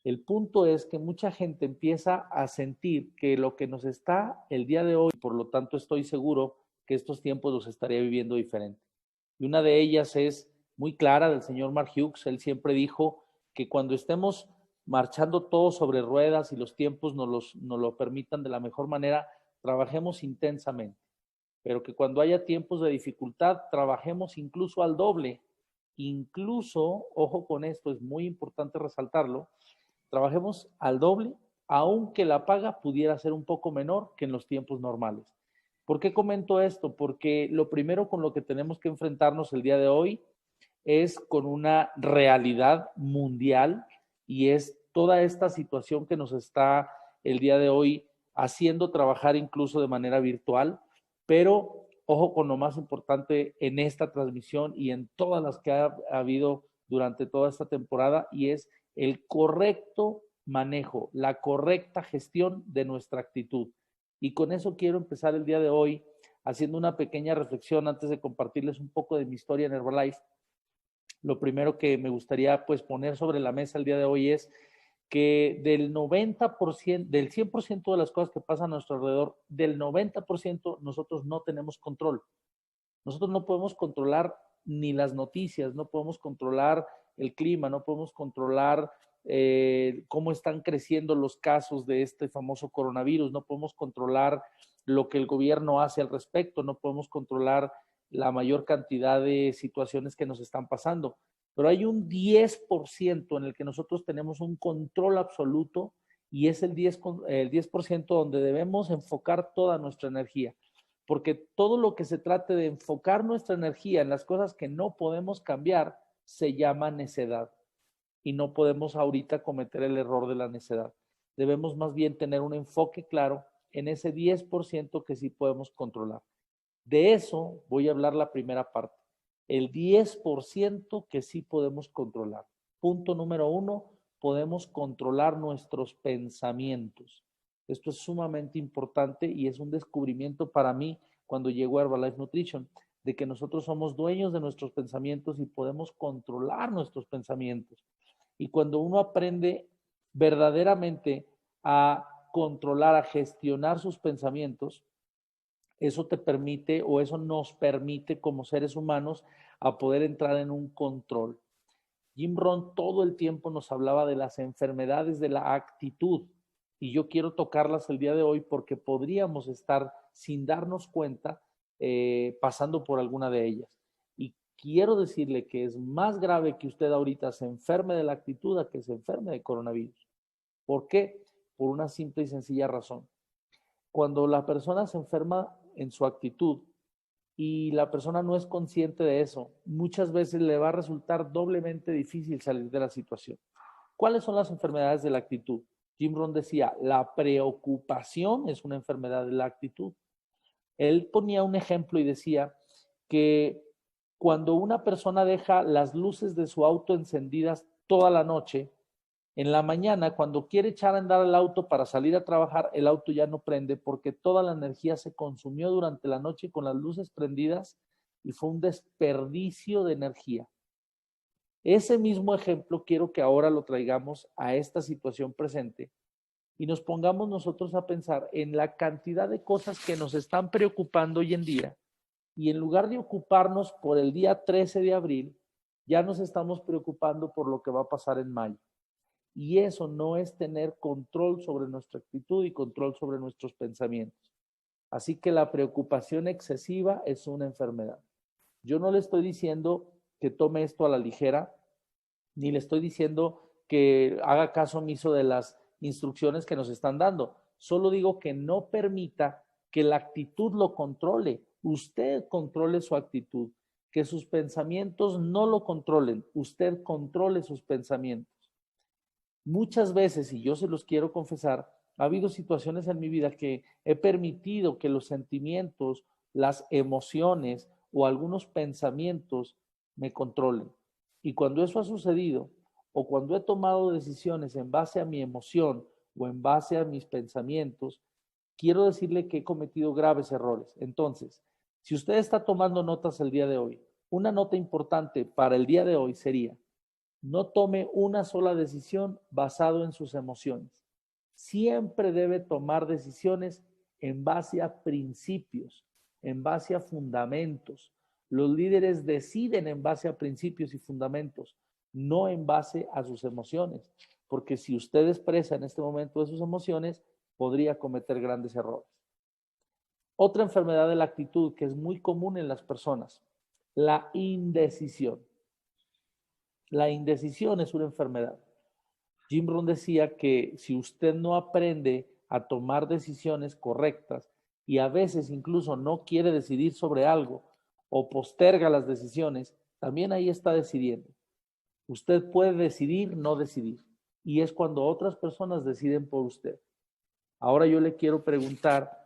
El punto es que mucha gente empieza a sentir que lo que nos está el día de hoy, por lo tanto estoy seguro que estos tiempos los estaría viviendo diferente. Y una de ellas es muy clara del señor Mark Hughes. Él siempre dijo que cuando estemos marchando todos sobre ruedas y los tiempos nos lo permitan de la mejor manera, trabajemos intensamente. Pero que cuando haya tiempos de dificultad, trabajemos incluso al doble. Incluso, ojo con esto, es muy importante resaltarlo, trabajemos al doble, aunque la paga pudiera ser un poco menor que en los tiempos normales. ¿Por qué comento esto? Porque lo primero con lo que tenemos que enfrentarnos el día de hoy es con una realidad mundial y es toda esta situación que nos está el día de hoy haciendo trabajar incluso de manera virtual, pero ojo con lo más importante en esta transmisión y en todas las que ha habido durante toda esta temporada, y es el correcto manejo, la correcta gestión de nuestra actitud. Y con eso quiero empezar el día de hoy haciendo una pequeña reflexión antes de compartirles un poco de mi historia en Herbalife. Lo primero que me gustaría pues poner sobre la mesa el día de hoy es que del 90%, del 100% de las cosas que pasan a nuestro alrededor, del 90% nosotros no tenemos control. Nosotros no podemos controlar ni las noticias, no podemos controlar el clima, no podemos controlar cómo están creciendo los casos de este famoso coronavirus, no podemos controlar lo que el gobierno hace al respecto, no podemos controlar la mayor cantidad de situaciones que nos están pasando. Pero hay un 10% en el que nosotros tenemos un control absoluto y es el 10% donde debemos enfocar toda nuestra energía. Porque todo lo que se trate de enfocar nuestra energía en las cosas que no podemos cambiar se llama necedad. Y no podemos ahorita cometer el error de la necedad. Debemos más bien tener un enfoque claro en ese 10% que sí podemos controlar. De eso voy a hablar la primera parte. El 10% que sí podemos controlar. Punto número 1, podemos controlar nuestros pensamientos. Esto es sumamente importante y es un descubrimiento para mí cuando llegó a Herbalife Nutrition, de que nosotros somos dueños de nuestros pensamientos y podemos controlar nuestros pensamientos. Y cuando uno aprende verdaderamente a controlar, a gestionar sus pensamientos, eso te permite o eso nos permite como seres humanos a poder entrar en un control. Jim Rohn todo el tiempo nos hablaba de las enfermedades de la actitud y yo quiero tocarlas el día de hoy porque podríamos estar sin darnos cuenta pasando por alguna de ellas. Y quiero decirle que es más grave que usted ahorita se enferme de la actitud a que se enferme de coronavirus. ¿Por qué? Por una simple y sencilla razón. Cuando la persona se enferma en su actitud y la persona no es consciente de eso, muchas veces le va a resultar doblemente difícil salir de la situación. ¿Cuáles son las enfermedades de la actitud? Jim Rohn decía, la preocupación es una enfermedad de la actitud. Él ponía un ejemplo y decía que cuando una persona deja las luces de su auto encendidas toda la noche, en la mañana, cuando quiere echar a andar el auto para salir a trabajar, el auto ya no prende porque toda la energía se consumió durante la noche con las luces prendidas y fue un desperdicio de energía. Ese mismo ejemplo quiero que ahora lo traigamos a esta situación presente y nos pongamos nosotros a pensar en la cantidad de cosas que nos están preocupando hoy en día y en lugar de ocuparnos por el día 13 de abril, ya nos estamos preocupando por lo que va a pasar en mayo. Y eso no es tener control sobre nuestra actitud y control sobre nuestros pensamientos. Así que la preocupación excesiva es una enfermedad. Yo no le estoy diciendo que tome esto a la ligera, ni le estoy diciendo que haga caso omiso de las instrucciones que nos están dando. Solo digo que no permita que la actitud lo controle. Usted controle su actitud, que sus pensamientos no lo controlen. Usted controle sus pensamientos. Muchas veces, y yo se los quiero confesar, ha habido situaciones en mi vida que he permitido que los sentimientos, las emociones o algunos pensamientos me controlen. Y cuando eso ha sucedido, o cuando he tomado decisiones en base a mi emoción o en base a mis pensamientos, quiero decirle que he cometido graves errores. Entonces, si usted está tomando notas el día de hoy, una nota importante para el día de hoy sería: no tome una sola decisión basado en sus emociones. Siempre debe tomar decisiones en base a principios, en base a fundamentos. Los líderes deciden en base a principios y fundamentos, no en base a sus emociones, porque si usted expresa en este momento de sus emociones, podría cometer grandes errores. Otra enfermedad de la actitud que es muy común en las personas, la indecisión. La indecisión es una enfermedad. Jim Rohn decía que si usted no aprende a tomar decisiones correctas y a veces incluso no quiere decidir sobre algo o posterga las decisiones, también ahí está decidiendo. Usted puede decidir, no decidir. Y es cuando otras personas deciden por usted. Ahora yo le quiero preguntar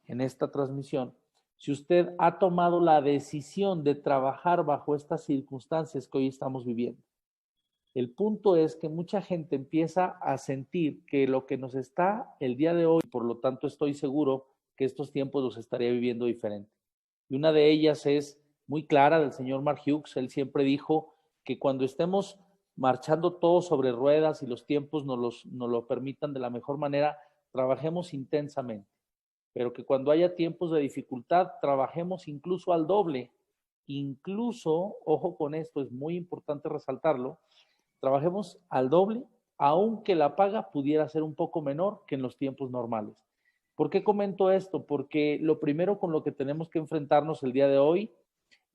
en esta transmisión si usted ha tomado la decisión de trabajar bajo estas circunstancias que hoy estamos viviendo. El punto es que mucha gente empieza a sentir que lo que nos está el día de hoy, por lo tanto estoy seguro que estos tiempos los estaría viviendo diferente. Y una de ellas es muy clara del señor Mark Hughes. Él siempre dijo que cuando estemos marchando todos sobre ruedas y los tiempos nos lo permitan de la mejor manera, trabajemos intensamente. Pero que cuando haya tiempos de dificultad, trabajemos incluso al doble. Incluso, ojo con esto, es muy importante resaltarlo, trabajemos al doble, aunque la paga pudiera ser un poco menor que en los tiempos normales. ¿Por qué comento esto? Porque lo primero con lo que tenemos que enfrentarnos el día de hoy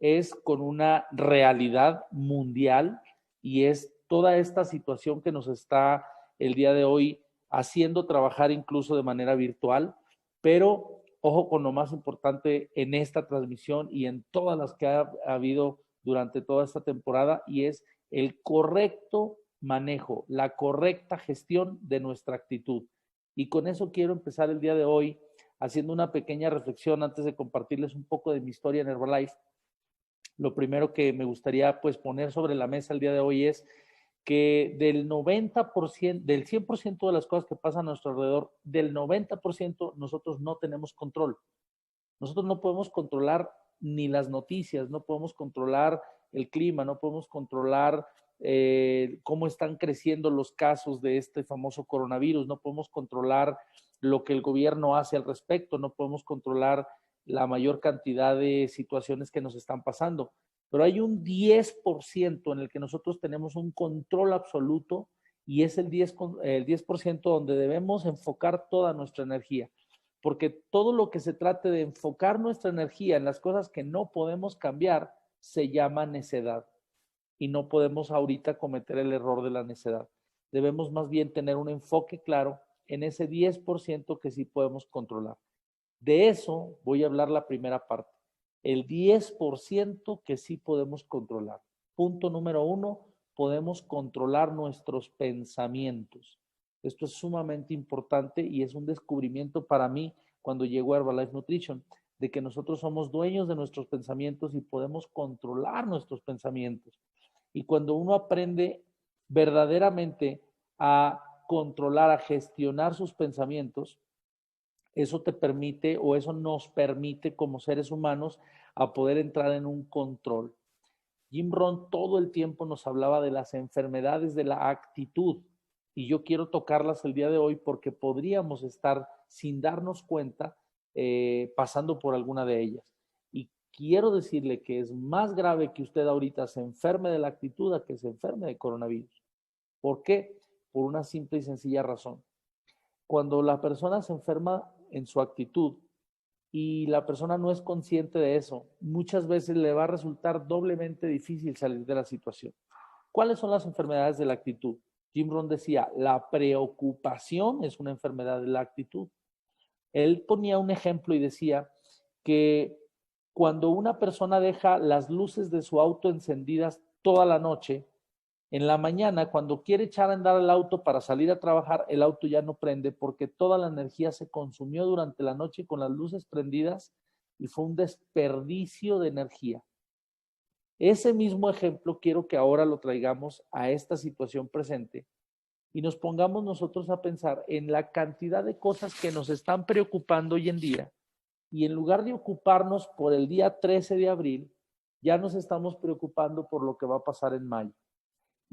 es con una realidad mundial y es toda esta situación que nos está el día de hoy haciendo trabajar incluso de manera virtual, pero ojo con lo más importante en esta transmisión y en todas las que ha habido durante toda esta temporada, y es el correcto manejo, la correcta gestión de nuestra actitud. Y con eso quiero empezar el día de hoy haciendo una pequeña reflexión antes de compartirles un poco de mi historia en Herbalife. Lo primero que me gustaría pues poner sobre la mesa el día de hoy es que del 90%, del 100% de las cosas que pasan a nuestro alrededor, del 90% nosotros no tenemos control. Nosotros no podemos controlar ni las noticias, no podemos controlar el clima, no podemos controlar cómo están creciendo los casos de este famoso coronavirus, no podemos controlar lo que el gobierno hace al respecto, no podemos controlar la mayor cantidad de situaciones que nos están pasando. Pero hay un 10% en el que nosotros tenemos un control absoluto y es el 10% donde debemos enfocar toda nuestra energía. Porque todo lo que se trate de enfocar nuestra energía en las cosas que no podemos cambiar se llama necedad. Y no podemos ahorita cometer el error de la necedad. Debemos más bien tener un enfoque claro en ese 10% que sí podemos controlar. De eso voy a hablar la primera parte. El 10% que sí podemos controlar. Punto número 1, podemos controlar nuestros pensamientos. Esto es sumamente importante y es un descubrimiento para mí cuando llegó a Herbalife Nutrition, de que nosotros somos dueños de nuestros pensamientos y podemos controlar nuestros pensamientos. Y cuando uno aprende verdaderamente a controlar, a gestionar sus pensamientos, eso te permite o eso nos permite como seres humanos a poder entrar en un control. Jim Rohn todo el tiempo nos hablaba de las enfermedades de la actitud y yo quiero tocarlas el día de hoy porque podríamos estar sin darnos cuenta pasando por alguna de ellas. Y quiero decirle que es más grave que usted ahorita se enferme de la actitud a que se enferme de coronavirus. ¿Por qué? Por una simple y sencilla razón. Cuando la persona se enferma en su actitud y la persona no es consciente de eso, muchas veces le va a resultar doblemente difícil salir de la situación. ¿Cuáles son las enfermedades de la actitud? Jim Rohn decía, la preocupación es una enfermedad de la actitud. Él ponía un ejemplo y decía que cuando una persona deja las luces de su auto encendidas toda la noche, en la mañana, cuando quiere echar a andar el auto para salir a trabajar, el auto ya no prende porque toda la energía se consumió durante la noche con las luces prendidas y fue un desperdicio de energía. Ese mismo ejemplo quiero que ahora lo traigamos a esta situación presente y nos pongamos nosotros a pensar en la cantidad de cosas que nos están preocupando hoy en día y en lugar de ocuparnos por el día 13 de abril, ya nos estamos preocupando por lo que va a pasar en mayo.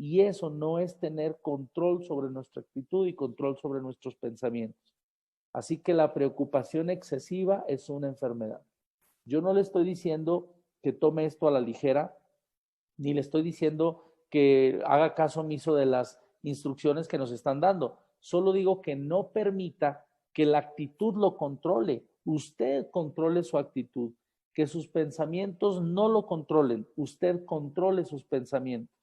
Y eso no es tener control sobre nuestra actitud y control sobre nuestros pensamientos. Así que la preocupación excesiva es una enfermedad. Yo no le estoy diciendo que tome esto a la ligera, ni le estoy diciendo que haga caso omiso de las instrucciones que nos están dando. Solo digo que no permita que la actitud lo controle. Usted controle su actitud, que sus pensamientos no lo controlen. Usted controle sus pensamientos.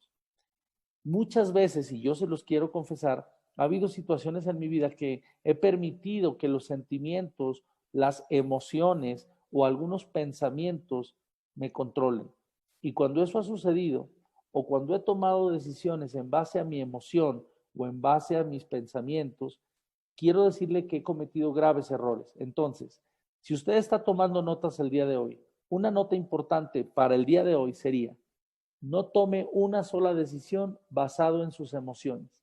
Muchas veces, y yo se los quiero confesar, ha habido situaciones en mi vida que he permitido que los sentimientos, las emociones o algunos pensamientos me controlen. Y cuando eso ha sucedido, o cuando he tomado decisiones en base a mi emoción o en base a mis pensamientos, quiero decirle que he cometido graves errores. Entonces, si usted está tomando notas el día de hoy, una nota importante para el día de hoy sería: no tome una sola decisión basado en sus emociones.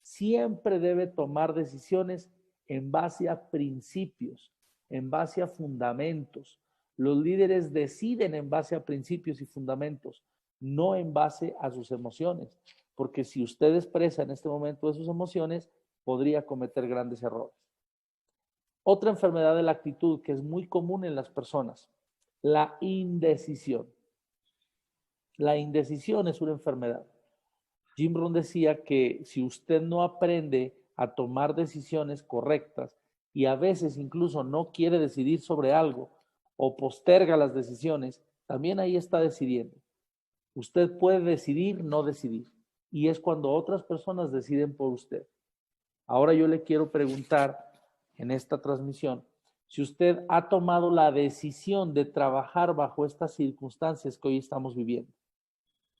Siempre debe tomar decisiones en base a principios, en base a fundamentos. Los líderes deciden en base a principios y fundamentos, no en base a sus emociones, porque si usted expresa en este momento de sus emociones, podría cometer grandes errores. Otra enfermedad de la actitud que es muy común en las personas, la indecisión. La indecisión es una enfermedad. Jim Rohn decía que si usted no aprende a tomar decisiones correctas y a veces incluso no quiere decidir sobre algo o posterga las decisiones, también ahí está decidiendo. Usted puede decidir, no decidir. Y es cuando otras personas deciden por usted. Ahora yo le quiero preguntar en esta transmisión si usted ha tomado la decisión de trabajar bajo estas circunstancias que hoy estamos viviendo.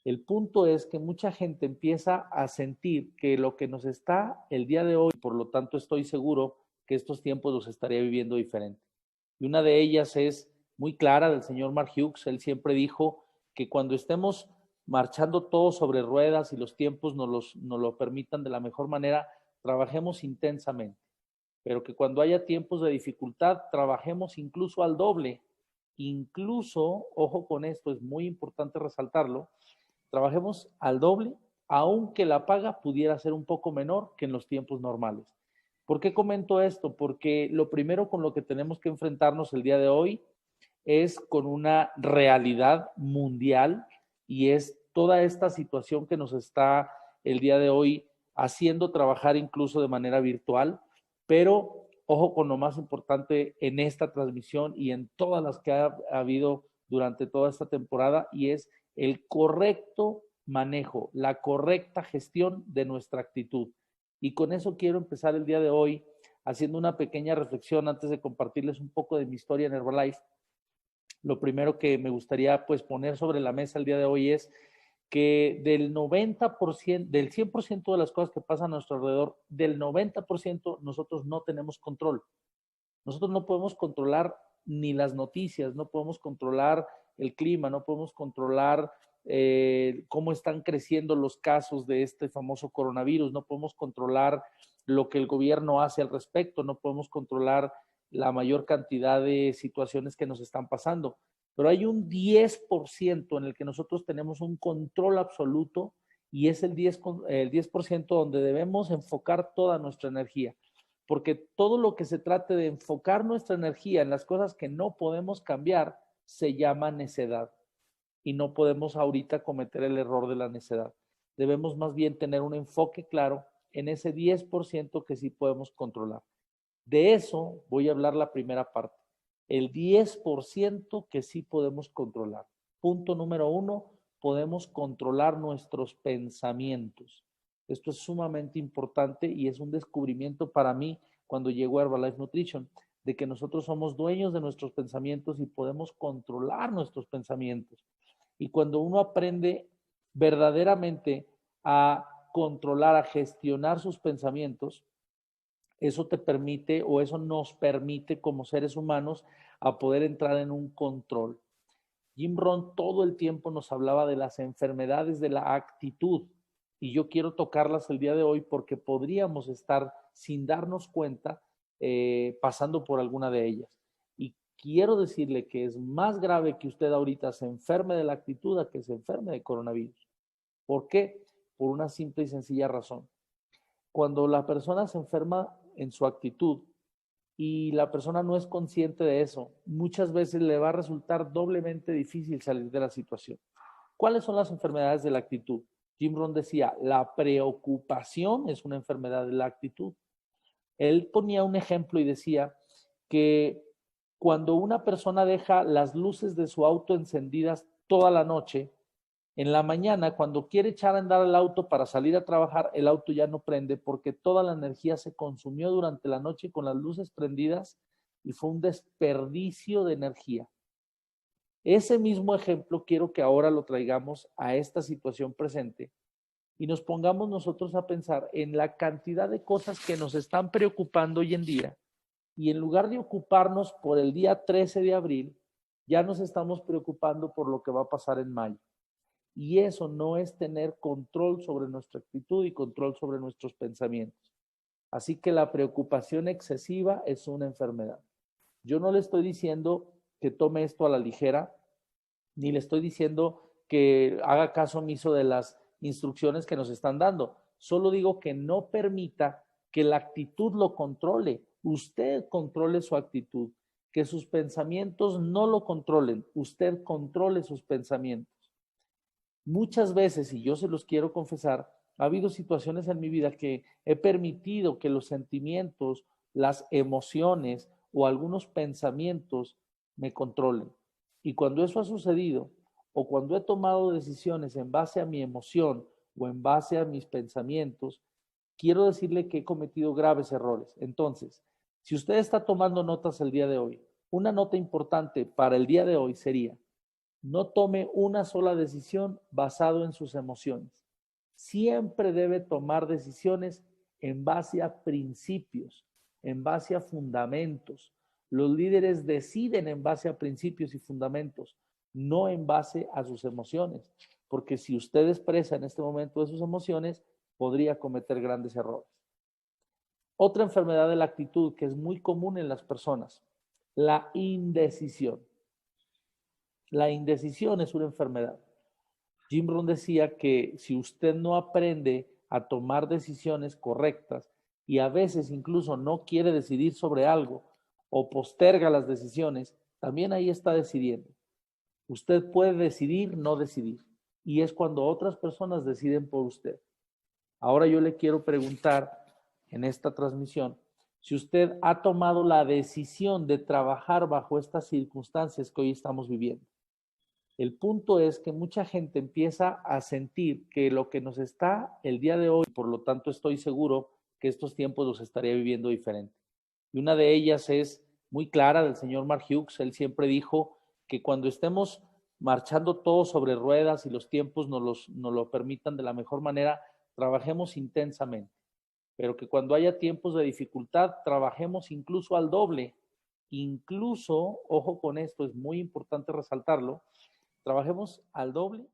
El punto es que mucha gente empieza a sentir que lo que nos está el día de hoy, por lo tanto estoy seguro que estos tiempos los estaría viviendo diferente. Y una de ellas es muy clara del señor Mark Hughes. Él siempre dijo que cuando estemos marchando todos sobre ruedas y los tiempos nos lo permitan de la mejor manera, trabajemos intensamente. Pero que cuando haya tiempos de dificultad, trabajemos incluso al doble. Incluso, ojo con esto, es muy importante resaltarlo, trabajemos al doble, aunque la paga pudiera ser un poco menor que en los tiempos normales. ¿Por qué comento esto? Porque lo primero con lo que tenemos que enfrentarnos el día de hoy es con una realidad mundial y es toda esta situación que nos está el día de hoy haciendo trabajar incluso de manera virtual, pero ojo con lo más importante en esta transmisión y en todas las que ha habido durante toda esta temporada, y es el correcto manejo, la correcta gestión de nuestra actitud. Y con eso quiero empezar el día de hoy haciendo una pequeña reflexión antes de compartirles un poco de mi historia en Herbalife. Lo primero que me gustaría pues poner sobre la mesa el día de hoy es que del 90%, del 100% de las cosas que pasan a nuestro alrededor, del 90% nosotros no tenemos control. Nosotros no podemos controlar ni las noticias, no podemos controlar el clima, no podemos controlar cómo están creciendo los casos de este famoso coronavirus, no podemos controlar lo que el gobierno hace al respecto, no podemos controlar la mayor cantidad de situaciones que nos están pasando. Pero hay un 10% en el que nosotros tenemos un control absoluto y es el 10% donde debemos enfocar toda nuestra energía. Porque todo lo que se trate de enfocar nuestra energía en las cosas que no podemos cambiar se llama necedad. Y no podemos ahorita cometer el error de la necedad. Debemos más bien tener un enfoque claro en ese 10% que sí podemos controlar. De eso voy a hablar la primera parte. El 10% que sí podemos controlar. Punto número 1, podemos controlar nuestros pensamientos. Esto es sumamente importante y es un descubrimiento para mí cuando llegó a Herbalife Nutrition, de que nosotros somos dueños de nuestros pensamientos y podemos controlar nuestros pensamientos. Y cuando uno aprende verdaderamente a controlar, a gestionar sus pensamientos, eso te permite o eso nos permite como seres humanos a poder entrar en un control. Jim Rohn todo el tiempo nos hablaba de las enfermedades de la actitud y yo quiero tocarlas el día de hoy porque podríamos estar sin darnos cuenta pasando por alguna de ellas. Y quiero decirle que es más grave que usted ahorita se enferme de la actitud a que se enferme de coronavirus. ¿Por qué? Por una simple y sencilla razón. Cuando la persona se enferma en su actitud y la persona no es consciente de eso, muchas veces le va a resultar doblemente difícil salir de la situación. ¿Cuáles son las enfermedades de la actitud? Jim Rohn decía, la preocupación es una enfermedad de la actitud. Él ponía un ejemplo y decía que cuando una persona deja las luces de su auto encendidas toda la noche, en la mañana, cuando quiere echar a andar el auto para salir a trabajar, el auto ya no prende porque toda la energía se consumió durante la noche con las luces prendidas y fue un desperdicio de energía. Ese mismo ejemplo quiero que ahora lo traigamos a esta situación presente y nos pongamos nosotros a pensar en la cantidad de cosas que nos están preocupando hoy en día y en lugar de ocuparnos por el día 13 de abril, ya nos estamos preocupando por lo que va a pasar en mayo. Y eso no es tener control sobre nuestra actitud y control sobre nuestros pensamientos. Así que la preocupación excesiva es una enfermedad. Yo no le estoy diciendo que tome esto a la ligera, ni le estoy diciendo que haga caso omiso de las instrucciones que nos están dando. Solo digo que no permita que la actitud lo controle. Usted controle su actitud. Que sus pensamientos no lo controlen. Usted controle sus pensamientos. Muchas veces, y yo se los quiero confesar, ha habido situaciones en mi vida que he permitido que los sentimientos, las emociones o algunos pensamientos me controlen. Y cuando eso ha sucedido, o cuando he tomado decisiones en base a mi emoción o en base a mis pensamientos, quiero decirle que he cometido graves errores. Entonces, si usted está tomando notas el día de hoy, una nota importante para el día de hoy sería: no tome una sola decisión basado en sus emociones. Siempre debe tomar decisiones en base a principios, en base a fundamentos. Los líderes deciden en base a principios y fundamentos, no en base a sus emociones. Porque si usted expresa en este momento de sus emociones, podría cometer grandes errores. Otra enfermedad de la actitud que es muy común en las personas, la indecisión. La indecisión es una enfermedad. Jim Rohn decía que si usted no aprende a tomar decisiones correctas y a veces incluso no quiere decidir sobre algo o posterga las decisiones, también ahí está decidiendo. Usted puede decidir, no decidir. Y es cuando otras personas deciden por usted. Ahora yo le quiero preguntar en esta transmisión si usted ha tomado la decisión de trabajar bajo estas circunstancias que hoy estamos viviendo. El punto es que mucha gente empieza a sentir que lo que nos está el día de hoy, por lo tanto estoy seguro que estos tiempos los estaría viviendo diferente. Y una de ellas es muy clara del señor Mark Hughes. Él siempre dijo que cuando estemos marchando todos sobre ruedas y los tiempos nos lo permitan de la mejor manera, trabajemos intensamente, pero que cuando haya tiempos de dificultad, trabajemos incluso al doble, incluso, ojo con esto, es muy importante resaltarlo, trabajemos al doble